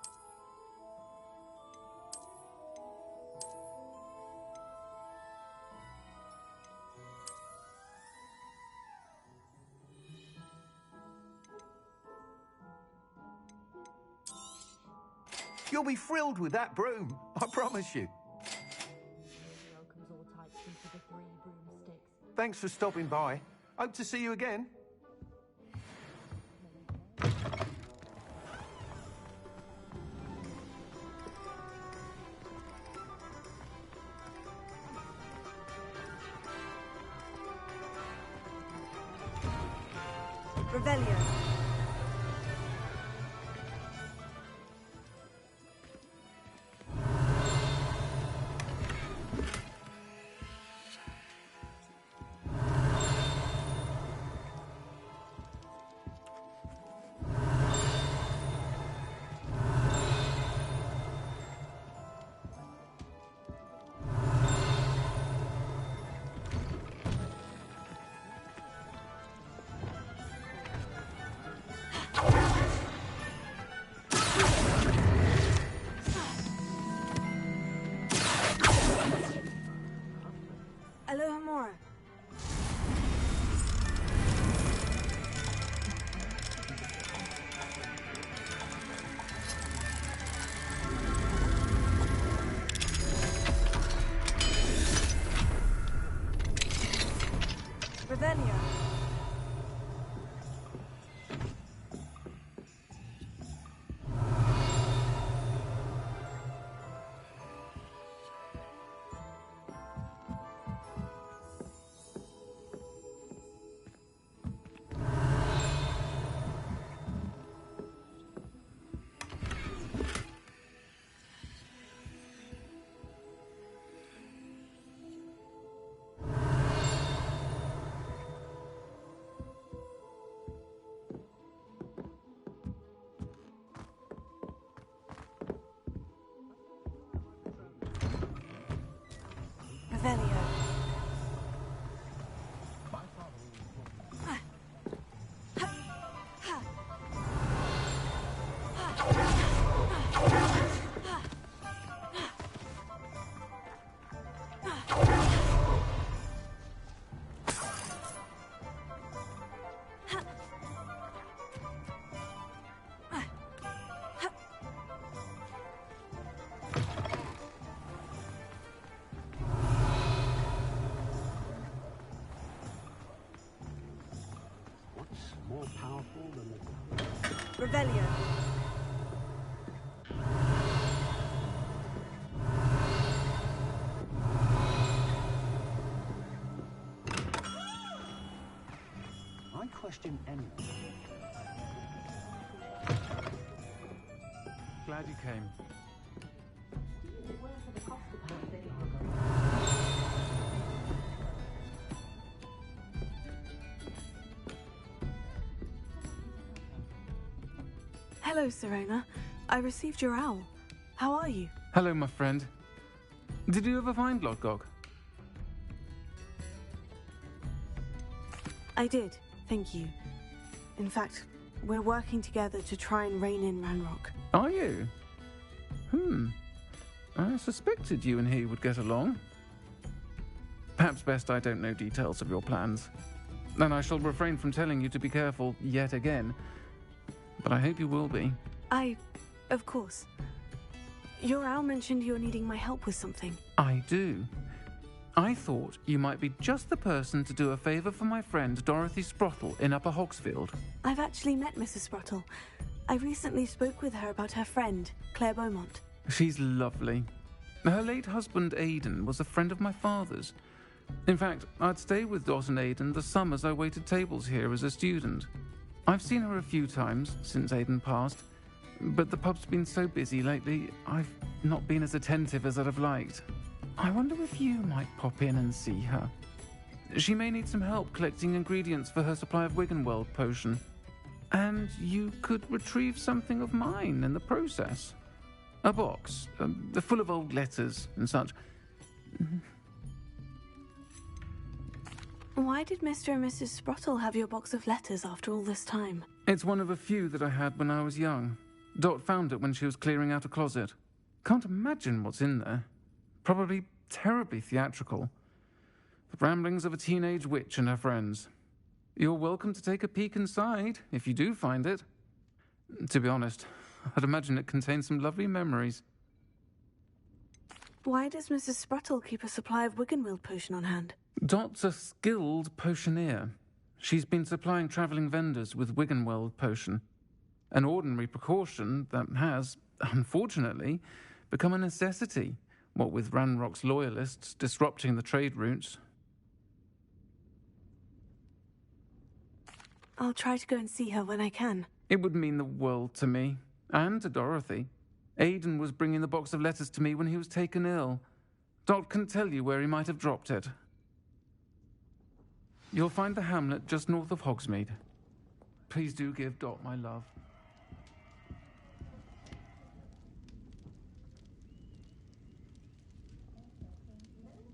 You'll be thrilled with that broom, I promise you. Thanks for stopping by. Hope to see you again. Revelio. Alohomora. Revelio. Revelio. More powerful than the... Revelio. I question anyone. Glad you came. Hello, Serena. I received your owl. How are you? Hello, my friend. Did you ever find Lodgok? I did, thank you. In fact, we're working together to try and rein in Ranrock. Are you? I suspected you and he would get along. Perhaps best I don't know details of your plans. And I shall refrain from telling you to be careful yet again. But I hope you will be. Of course. Your owl mentioned you're needing my help with something. I do. I thought you might be just the person to do a favour for my friend Dorothy Sprottle in Upper Hogsfield. I've actually met Mrs. Sprottle. I recently spoke with her about her friend, Claire Beaumont. She's lovely. Her late husband Aidan was a friend of my father's. In fact, I'd stay with Dot and Aidan the summers I waited tables here as a student. I've seen her a few times since Aidan passed, but the pub's been so busy lately, I've not been as attentive as I'd have liked. I wonder if you might pop in and see her. She may need some help collecting ingredients for her supply of Wiggenweld potion. And you could retrieve something of mine in the process. A box, full of old letters and such. Why did Mr. and Mrs. Sprottle have your box of letters after all this time? It's one of a few that I had when I was young. Dot found it when she was clearing out a closet. Can't imagine what's in there. Probably terribly theatrical. The ramblings of a teenage witch and her friends. You're welcome to take a peek inside, if you do find it. To be honest, I'd imagine it contains some lovely memories. Why does Mrs. Sprottle keep a supply of Wiggenweld potion on hand? Dot's a skilled potioneer. She's been supplying travelling vendors with Wiggenweld potion. An ordinary precaution that has, unfortunately, become a necessity, what with Ranrock's loyalists disrupting the trade routes. I'll try to go and see her when I can. It would mean the world to me, and to Dorothy. Aidan was bringing the box of letters to me when he was taken ill. Dot can tell you where he might have dropped it. You'll find the hamlet just north of Hogsmeade. Please do give Dot my love.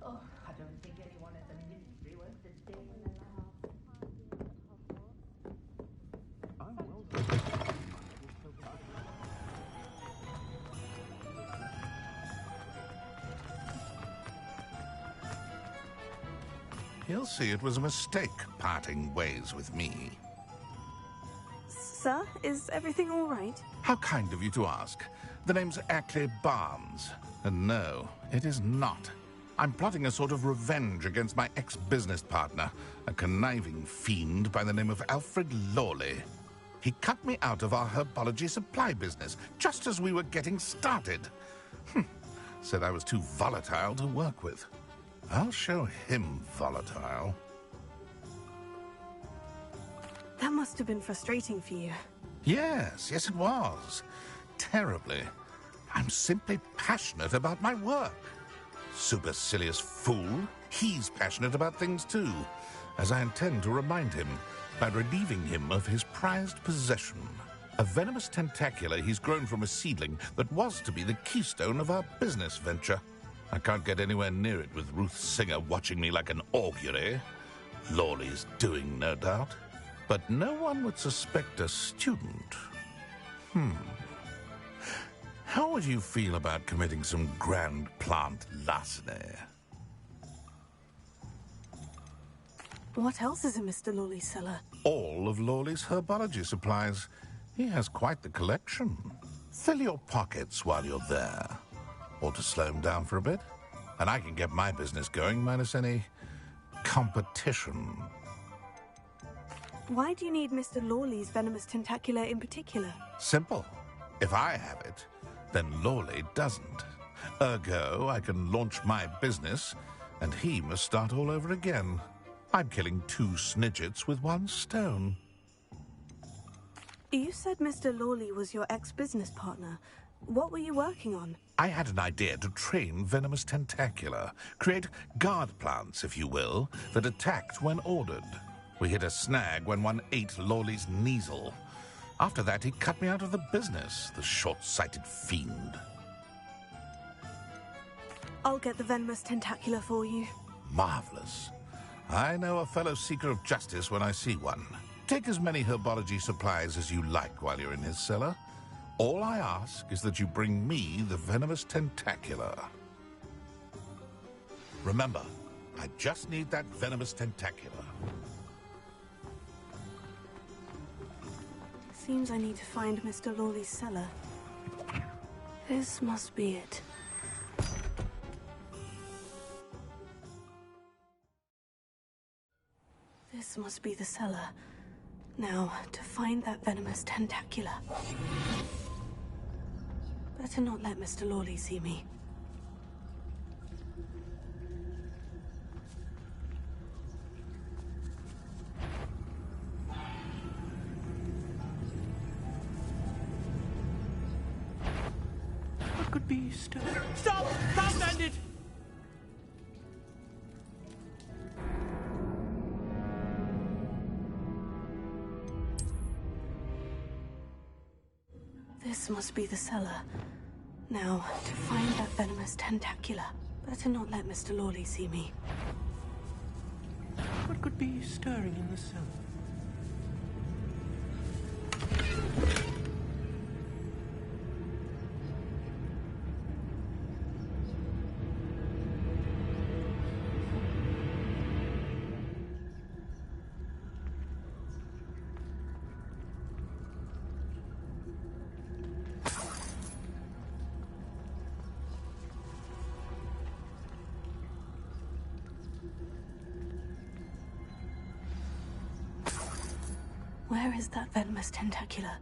Oh, I don't think anyone at the ministry wants to stay in the He'll see it was a mistake parting ways with me. Sir, is everything all right? How kind of you to ask. The name's Ackley Barnes. And no, it is not. I'm plotting a sort of revenge against my ex-business partner, a conniving fiend by the name of Alfred Lawley. He cut me out of our herbology supply business just as we were getting started. Said I was too volatile to work with. I'll show him volatile. That must have been frustrating for you. Yes, it was. Terribly. I'm simply passionate about my work. Supercilious fool. He's passionate about things too, as I intend to remind him by relieving him of his prized possession. A venomous tentacula he's grown from a seedling that was to be the keystone of our business venture. I can't get anywhere near it with Ruth Singer watching me like an augury. Lawley's doing, no doubt. But no one would suspect a student. How would you feel about committing some grand plant larceny? What else is in Mr. Lawley's cellar? All of Lawley's herbology supplies. He has quite the collection. Fill your pockets while you're there. Or to slow him down for a bit. And I can get my business going minus any competition. Why do you need Mr. Lawley's venomous tentacula in particular? Simple. If I have it, then Lawley doesn't. Ergo, I can launch my business, and he must start all over again. I'm killing 2 snidgets with 1 stone. You said Mr. Lawley was your ex-business partner. What were you working on? I had an idea to train venomous tentacula, create guard plants, if you will, that attacked when ordered. We hit a snag when one ate Lawley's Kneasel. After that, he cut me out of the business, the short-sighted fiend. I'll get the venomous tentacula for you. Marvelous. I know a fellow seeker of justice when I see one. Take as many herbology supplies as you like while you're in his cellar. All I ask is that you bring me the venomous tentacula. Remember, I just need that venomous tentacula. Seems I need to find Mr. Lawley's cellar. This must be it. This must be the cellar. Now, to find that venomous tentacula. Better not let Mr. Lawley see me. What could be still? Stop! Stop, bandit! This must be the cellar. Now, to find that venomous tentacula. Better not let Mr. Lawley see me. What could be stirring in the cellar? Where is that venomous tentacula?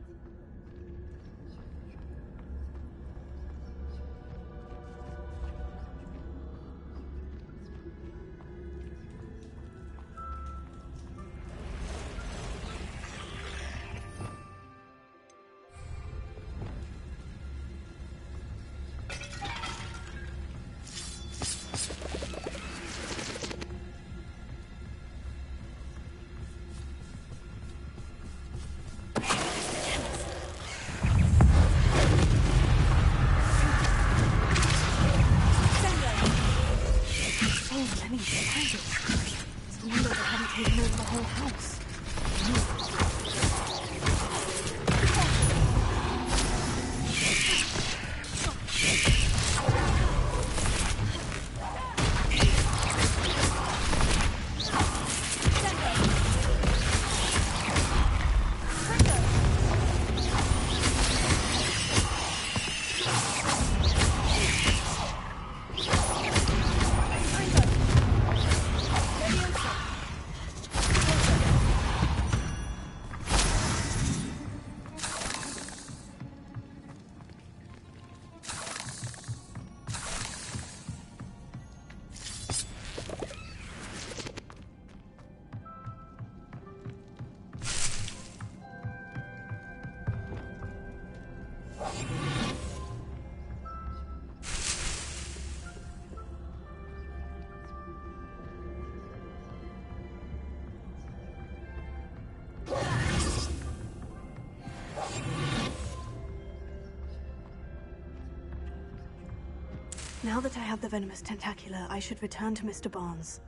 Now that I have the venomous tentacula, I should return to Mr. Barnes.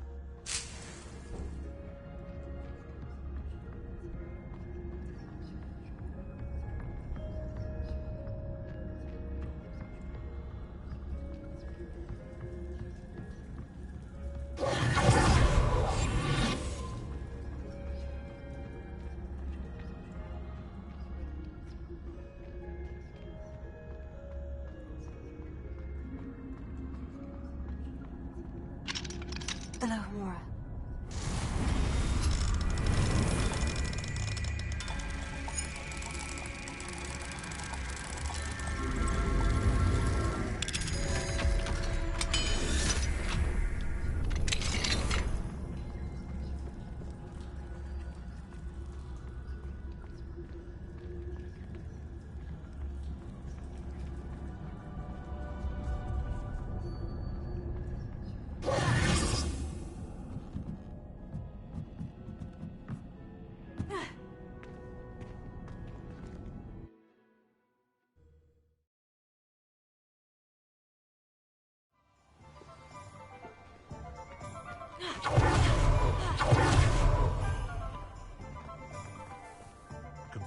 Alohomora.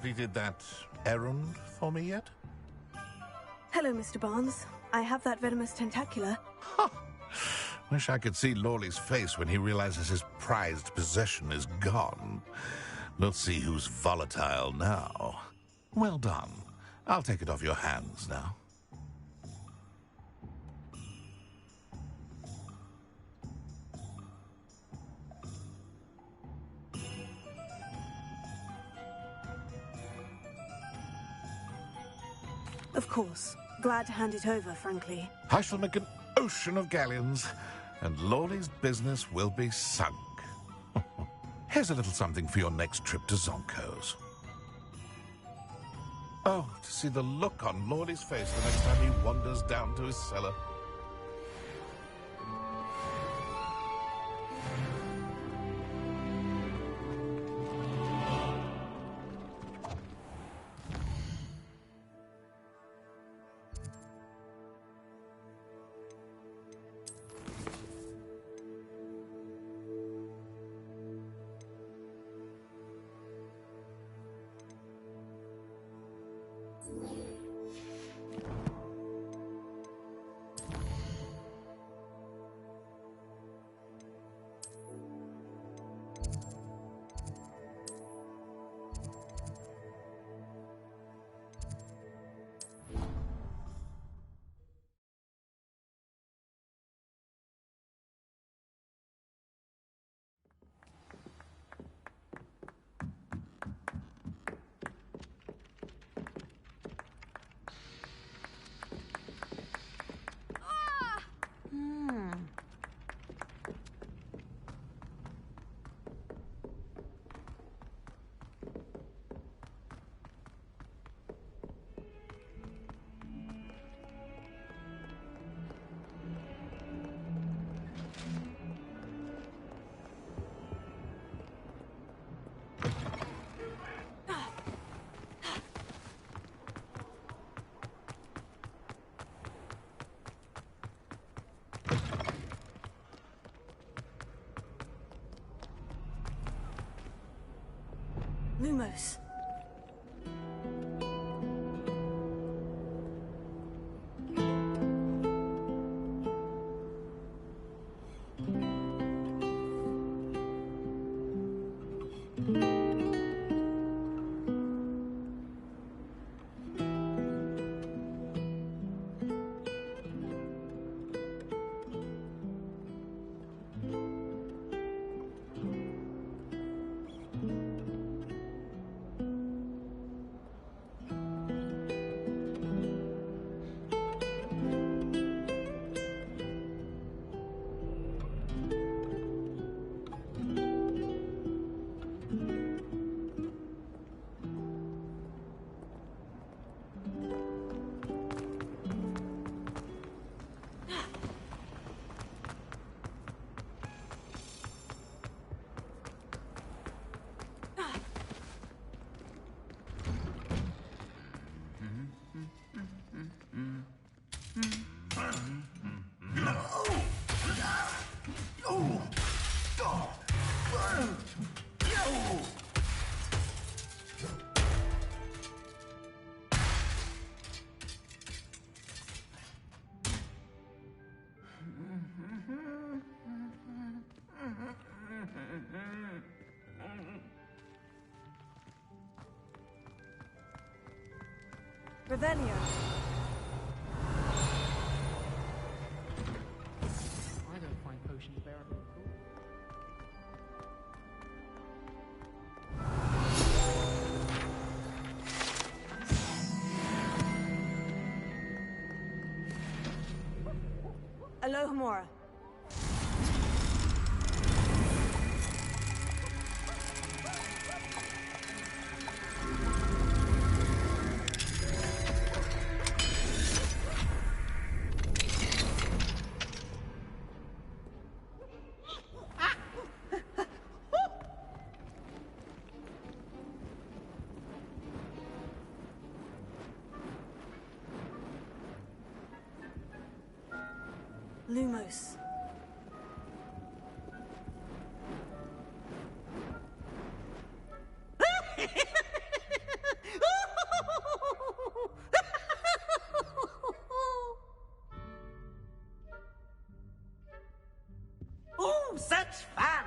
Completed that errand for me yet? Hello, Mr. Barnes. I have that venomous tentacula. Wish I could see Lawley's face when he realizes his prized possession is gone. We'll see who's volatile now. Well done. I'll take it off your hands now. Of course. Glad to hand it over, frankly. I shall make an ocean of galleons, and Lawley's business will be sunk. Here's a little something for your next trip to Zonko's. Oh, to see the look on Lawley's face the next time he wanders down to his cellar. Lumos. Revelio. I don't find potions bearable at all. Alohomora. Lumos. Oh, such fun!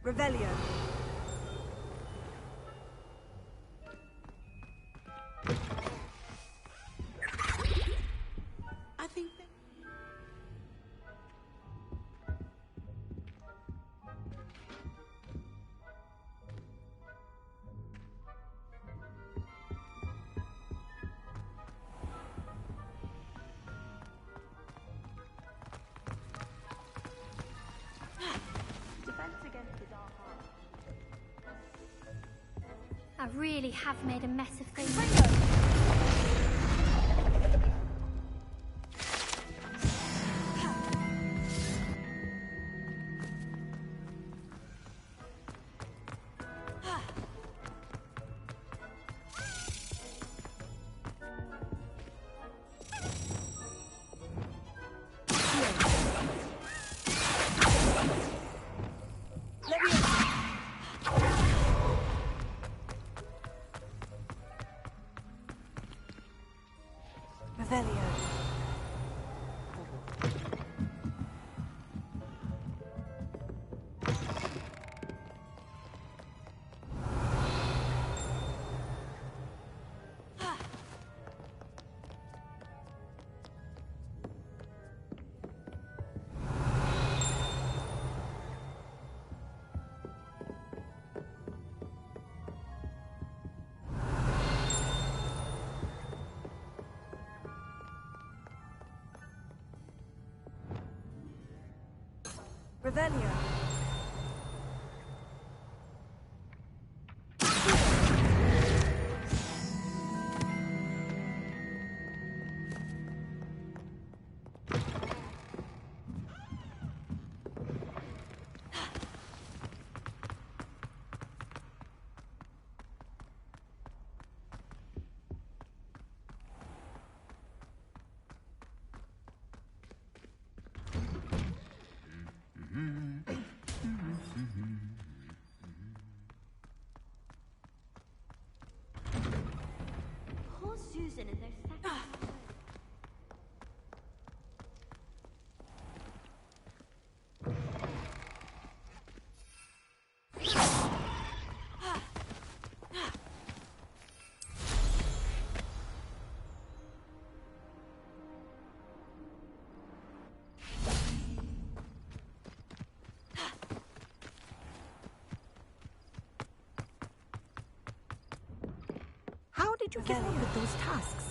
Revelio. I think that... Defense against the dark art. I really have made a mess of things. Revelio. Revelio. Poor Susan and those sacrifices. How did you get on with those tasks?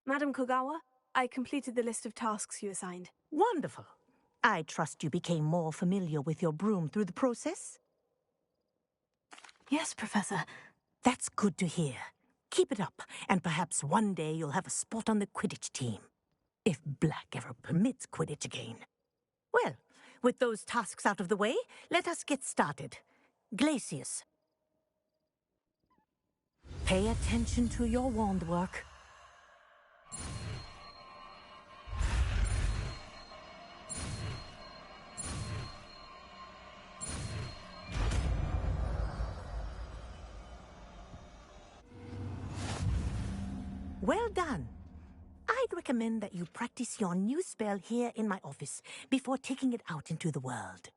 Madam Kogawa, I completed the list of tasks you assigned. Wonderful. I trust you became more familiar with your broom through the process? Yes, Professor. That's good to hear. Keep it up, and perhaps one day you'll have a spot on the Quidditch team. If Black ever permits Quidditch again. Well, with those tasks out of the way, let us get started. Glacius. Pay attention to your wand work. Well done. I'd recommend that you practice your new spell here in my office before taking it out into the world.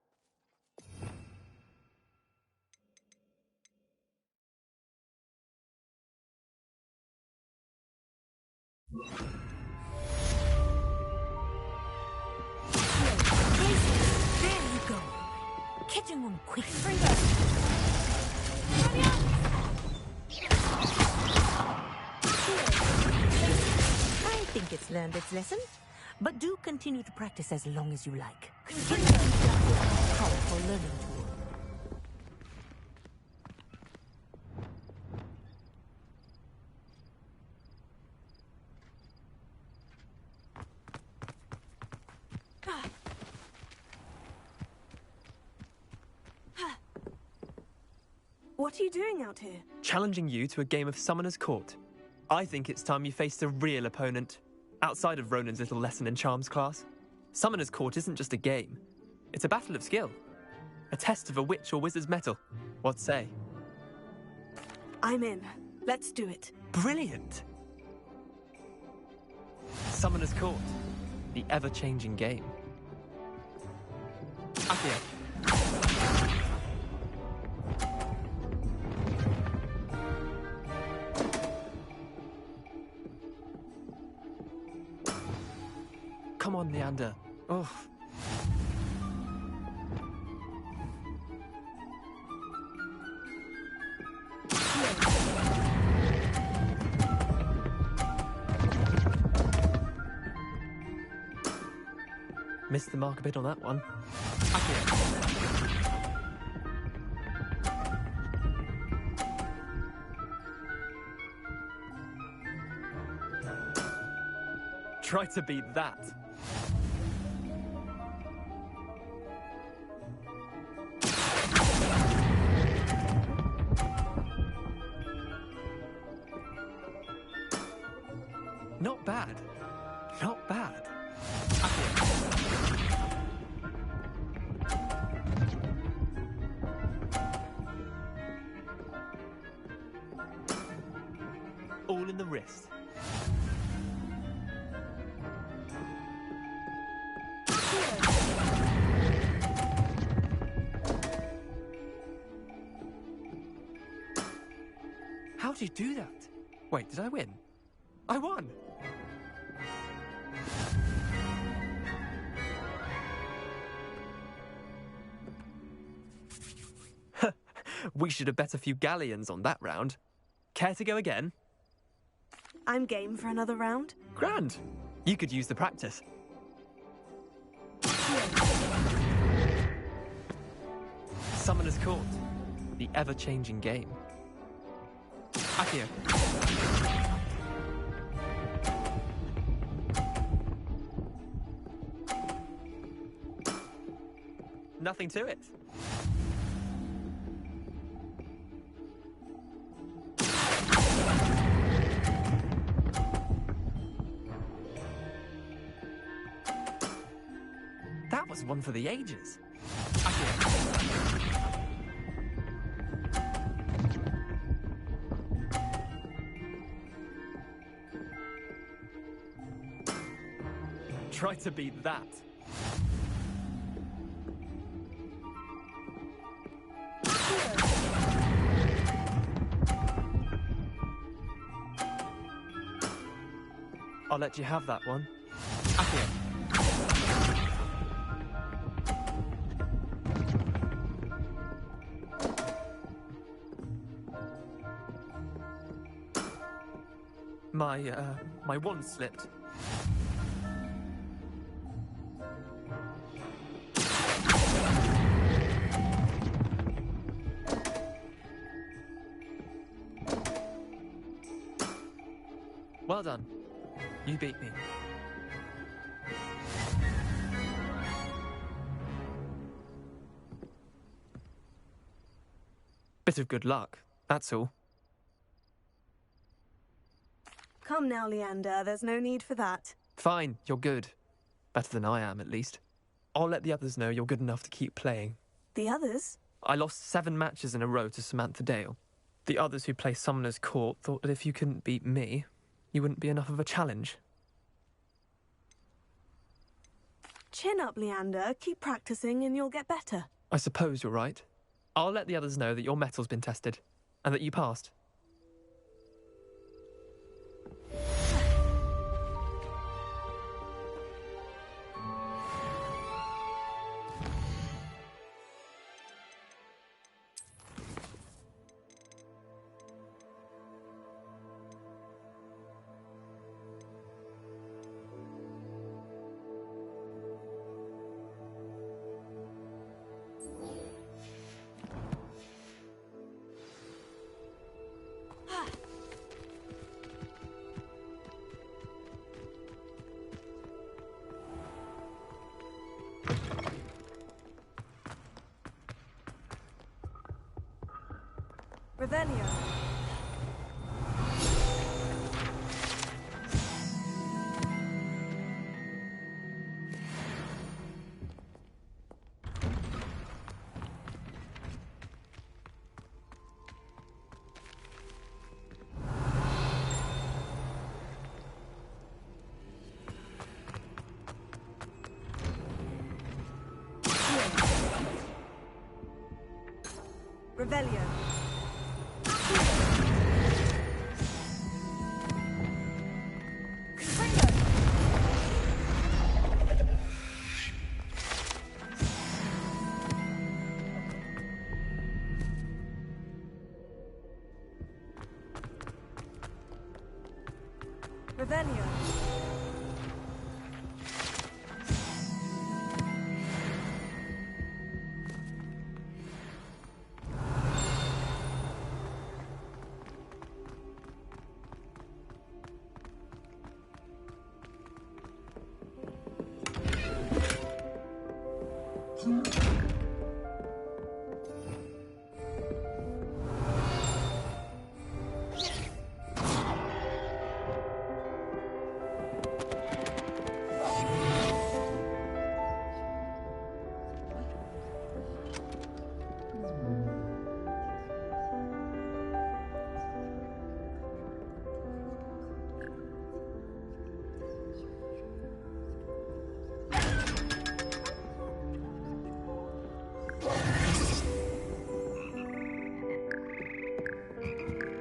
There you go. Catching them quick. I think it's learned its lesson, but do continue to practice as long as you like. Continue to be a powerful learning tool. What are you doing out here? Challenging you to a game of Summoner's Court. I think it's time you faced a real opponent, outside of Ronan's little lesson in charms class. Summoner's Court isn't just a game. It's a battle of skill. A test of a witch or wizard's mettle. What say? I'm in. Let's do it. Brilliant! Summoner's Court. The ever-changing game. Accio. Come on, Leander. Oh. Missed the mark a bit on that one. Try to beat that. Not bad. Not bad. All in the wrist. How did you do that? Wait, did I win? I won! We should have bet a few galleons on that round. Care to go again? I'm game for another round. Grand. You could use the practice. Summoner's Court. The ever-changing game. Accio. Nothing to it. That was one for the ages. Try to beat that. I'll let you have that one. Accio. My wand slipped. Well done. You beat me. Bit of good luck, that's all. Come now, Leander. There's no need for that. Fine, you're good. Better than I am, at least. I'll let the others know you're good enough to keep playing. The others? I lost 7 matches in a row to Samantha Dale. The others who play Summoner's Court thought that if you couldn't beat me, you wouldn't be enough of a challenge. Chin up, Leander. Keep practicing and you'll get better. I suppose you're right. I'll let the others know that your metal's been tested, and that you passed. Revelio. Revelio. Revelio.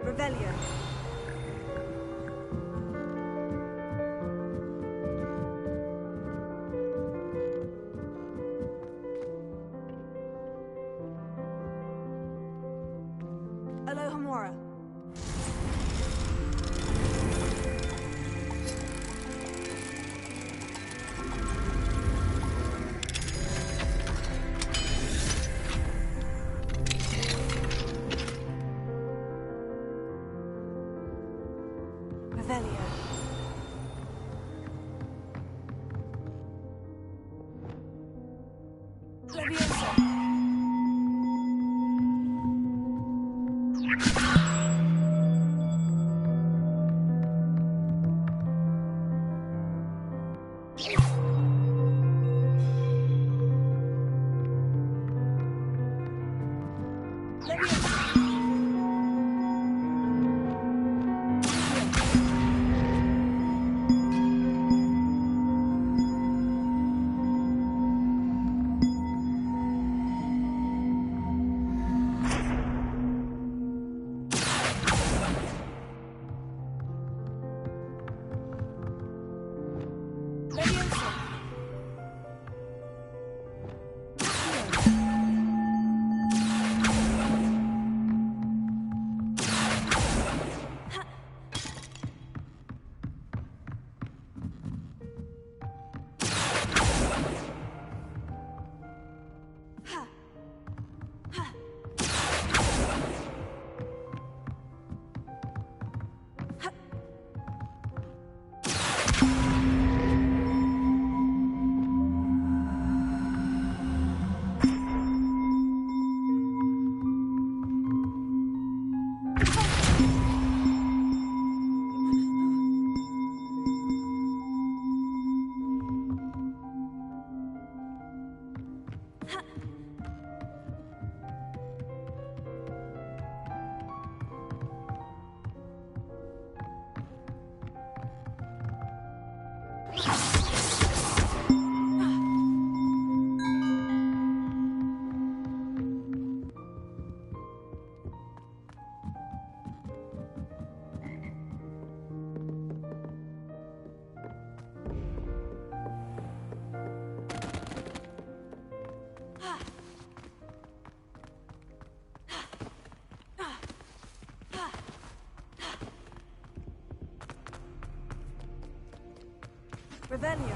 Revelio. Alohomora. Revelio. Leviosa. Revelio.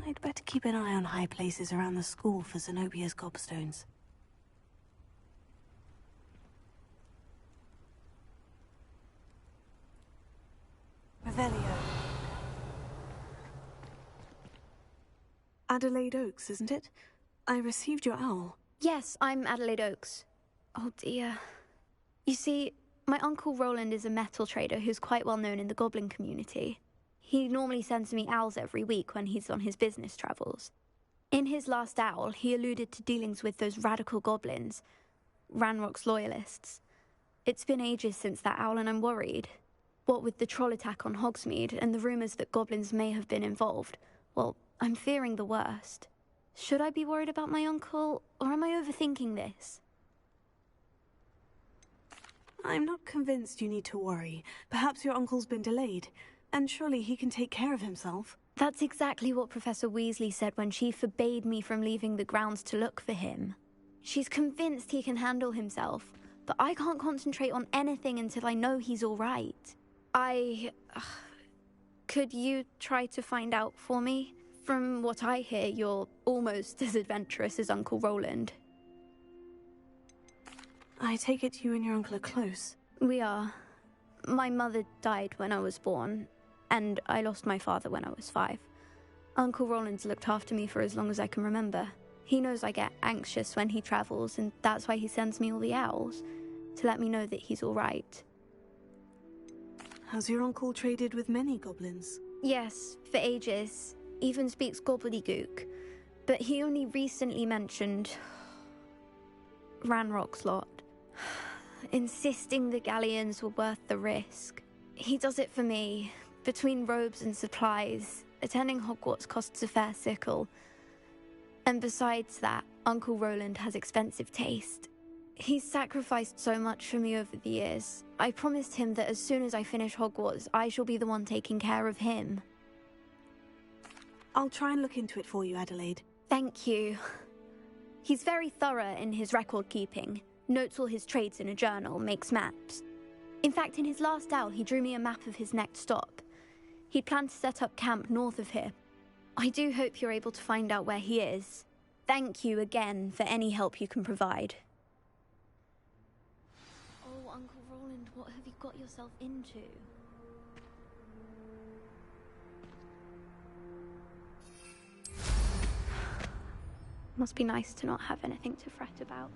I'd better keep an eye on high places around the school for Zenobia's gobstones. Revelio. Adelaide Oaks, isn't it? I received your owl. Yes, I'm Adelaide Oaks. Oh dear. You see, my Uncle Roland is a metal trader who's quite well known in the goblin community. He normally sends me owls every week when he's on his business travels. In his last owl, he alluded to dealings with those radical goblins, Ranrock's loyalists. It's been ages since that owl and I'm worried. What with the troll attack on Hogsmeade and the rumours that goblins may have been involved, well, I'm fearing the worst. Should I be worried about my uncle, or am I overthinking this? I'm not convinced you need to worry. Perhaps your uncle's been delayed, and surely he can take care of himself. That's exactly what Professor Weasley said when she forbade me from leaving the grounds to look for him. She's convinced he can handle himself, but I can't concentrate on anything until I know he's all right. Could you try to find out for me? From what I hear, you're almost as adventurous as Uncle Roland. I take it you and your uncle are close. We are. My mother died when I was born, and I lost my father when I was 5. Uncle Roland's looked after me for as long as I can remember. He knows I get anxious when he travels, and that's why he sends me all the owls, to let me know that he's all right. Has your uncle traded with many goblins? Yes, for ages. Even speaks gobbledygook. But he only recently mentioned Ranrock's lot, insisting the galleons were worth the risk. He does it for me. Between robes and supplies, attending Hogwarts costs a fair sickle. And besides that, Uncle Roland has expensive taste. He's sacrificed so much for me over the years. I promised him that as soon as I finish Hogwarts, I shall be the one taking care of him. I'll try and look into it for you, Adelaide. Thank you. He's very thorough in his record keeping, notes all his trades in a journal, makes maps. In fact, in his last owl, he drew me a map of his next stop. He'd planned to set up camp north of here. I do hope you're able to find out where he is. Thank you again for any help you can provide. Oh, Uncle Roland, what have you got yourself into? Must be nice to not have anything to fret about.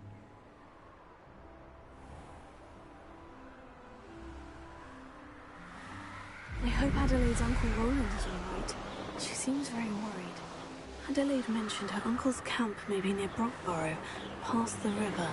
I hope Adelaide's Uncle Roland is all right. She seems very worried. Adelaide mentioned her uncle's camp may be near Brockborough, past the river.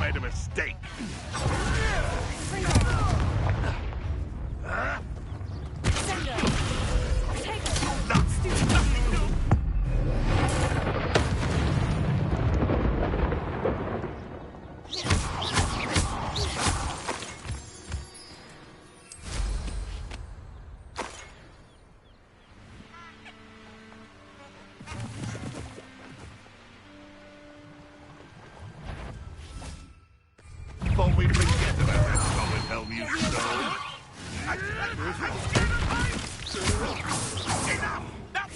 Made a mistake. Thought we'd forget about that solid helm you stole. Enough! Now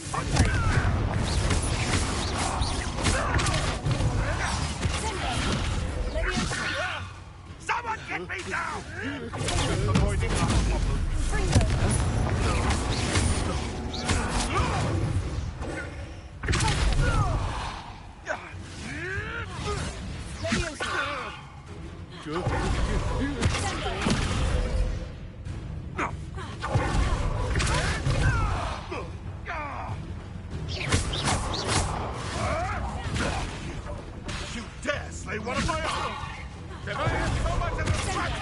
someone get me down! Avoiding our problem. You dare slay one of my own! Can I have so much as a scratch?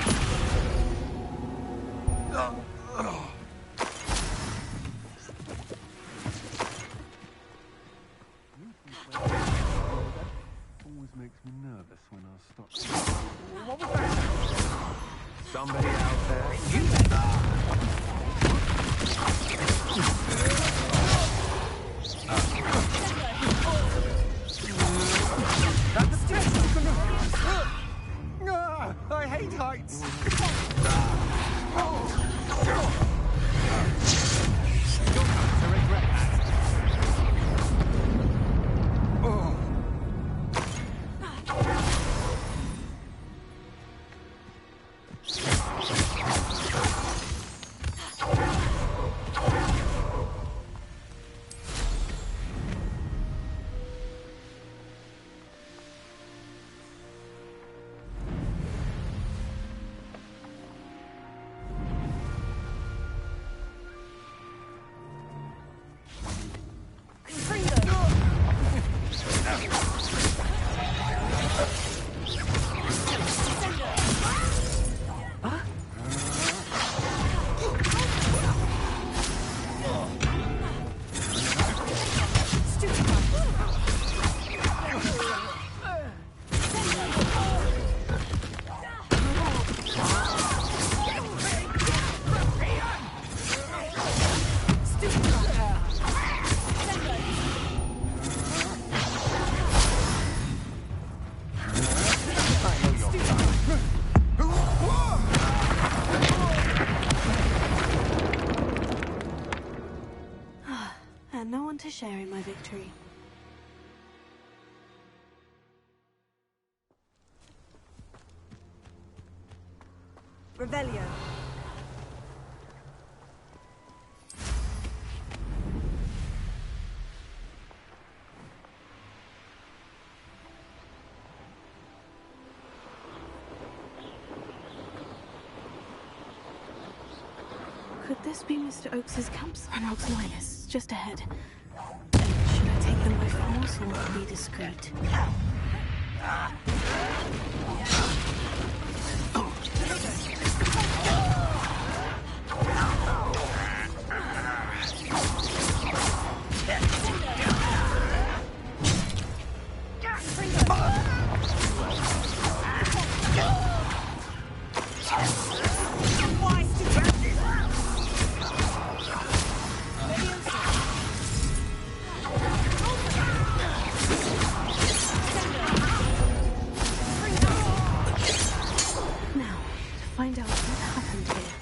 somebody out there. That's a testicle! I hate heights! You're going to regret that. And no one to share in my victory. Revelio. Could this be Mr. Oakes's camps? And Rogue's Linus, just ahead. Should I take them by force or be discreet? Find out what happened here.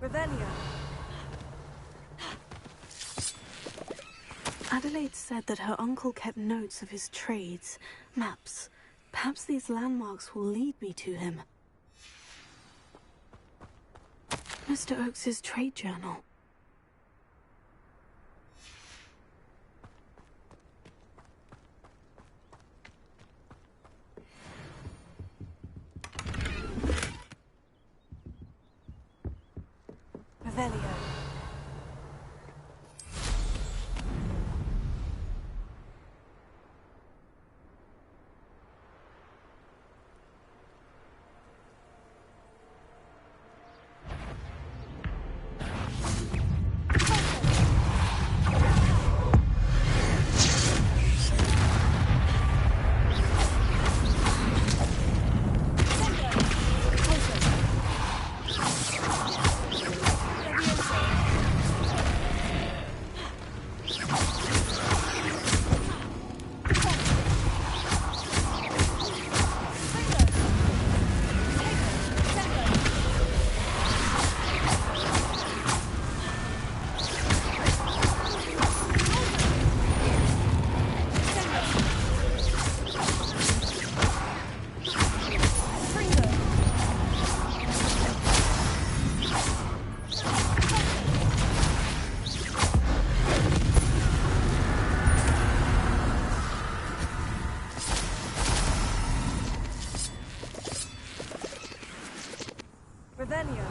Revelio. Adelaide said that her uncle kept notes of his trades, maps. Perhaps these landmarks will lead me to him. Mr. Oakes's trade journal. Revelio. Revelio.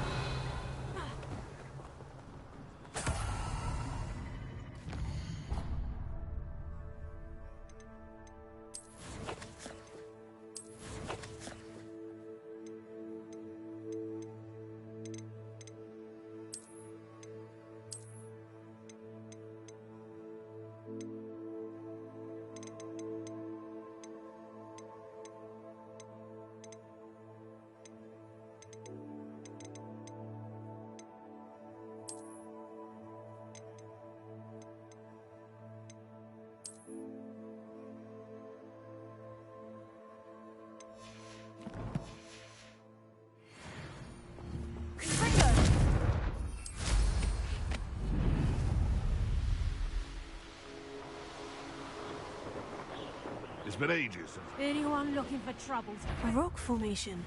It's been ages since... Anyone looking for trouble? A rock formation.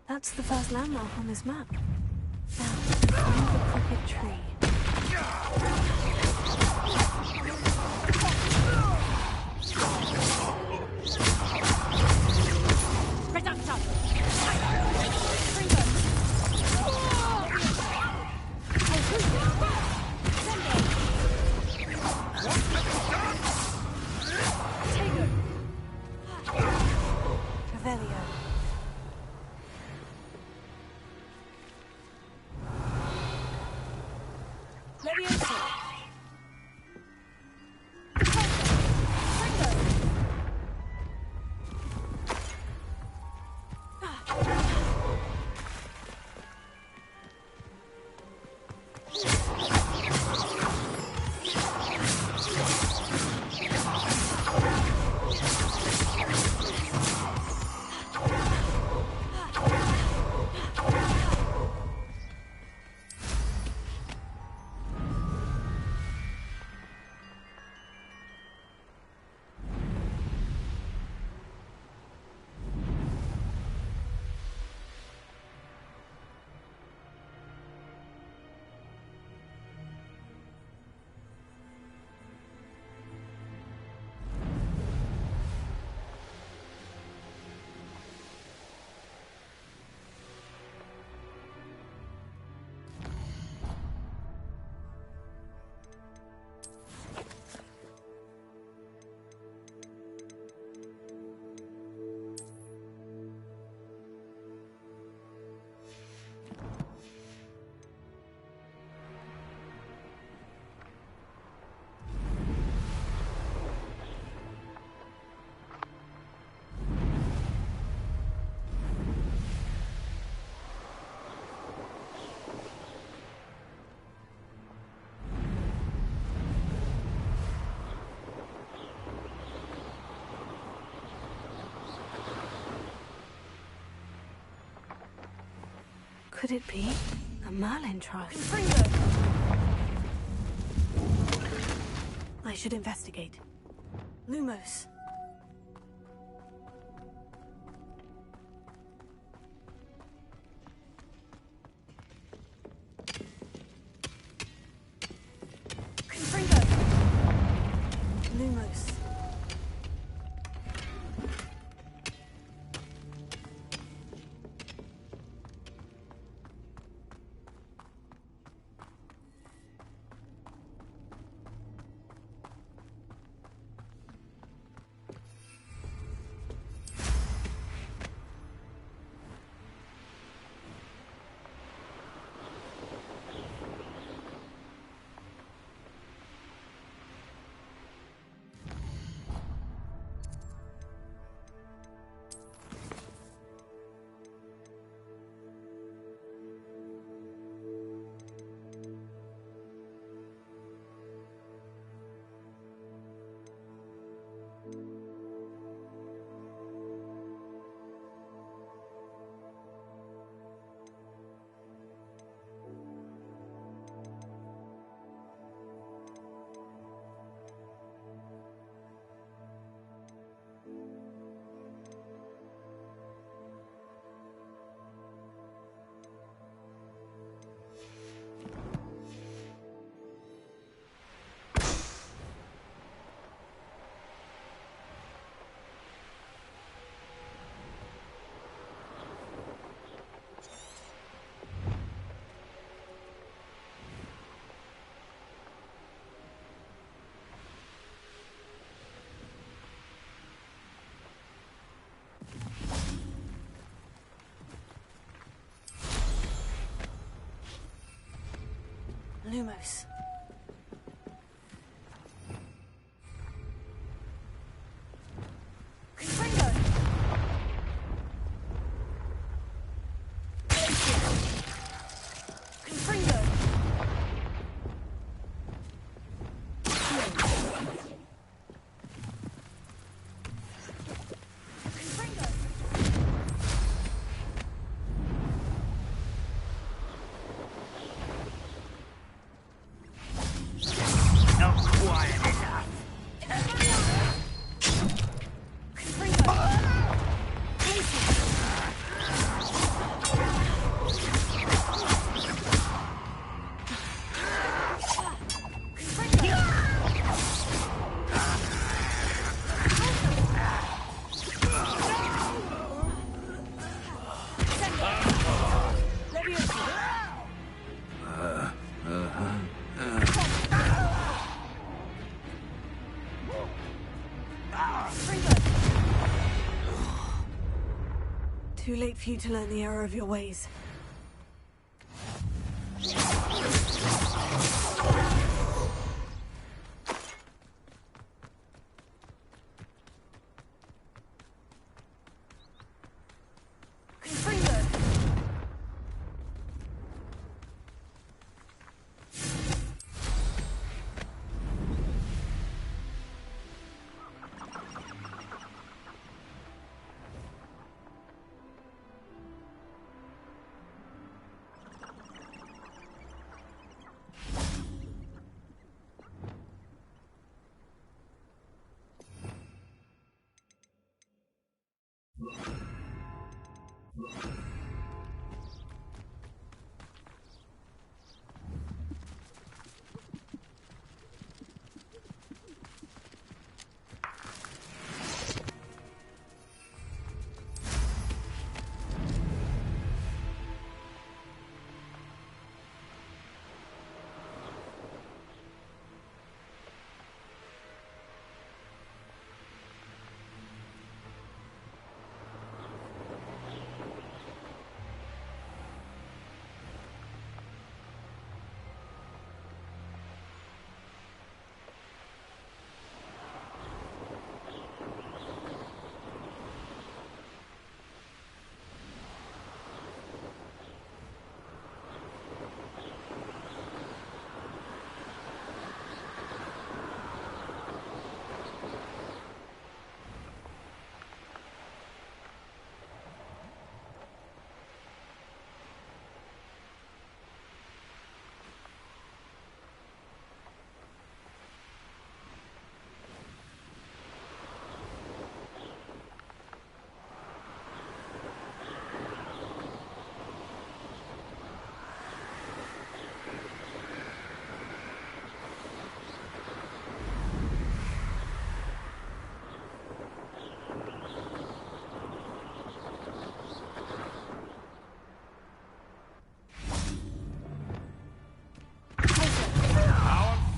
That's the first landmark on this map. Now, find the crooked tree. Could it be a Merlin trust? I should investigate. Lumos. Lumos. Lumos. Too late for you to learn the error of your ways.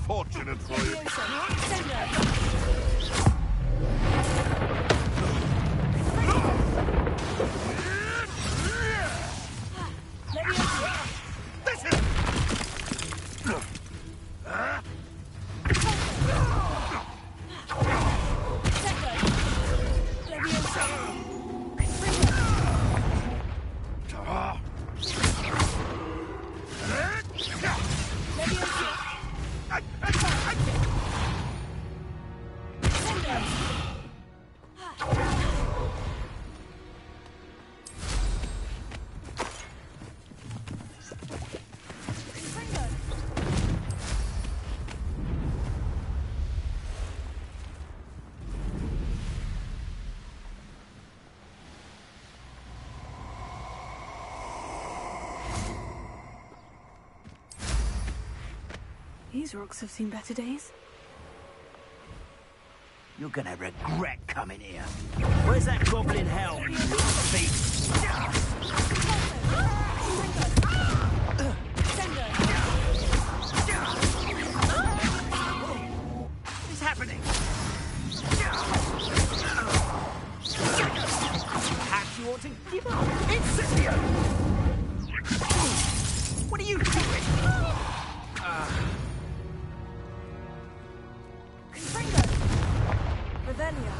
Fortunate for you. These rocks have seen better days. You're gonna regret coming here. Where's that goblin helm, you little thief? What's happening? Perhaps you ought to give up. Incipio! What are you doing? Revelio.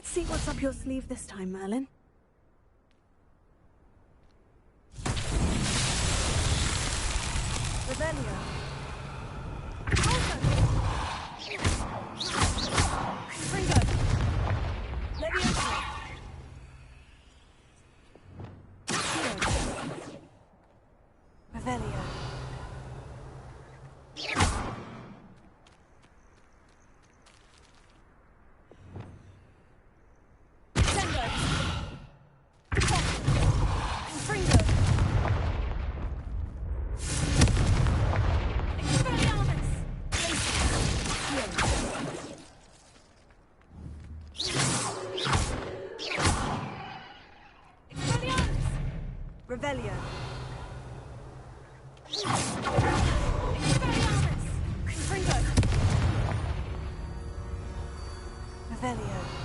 Let's see what's up your sleeve this time, Merlin. Revelio. Confringo. Levioso. Revelio. Revelio. Confringo. Revelio.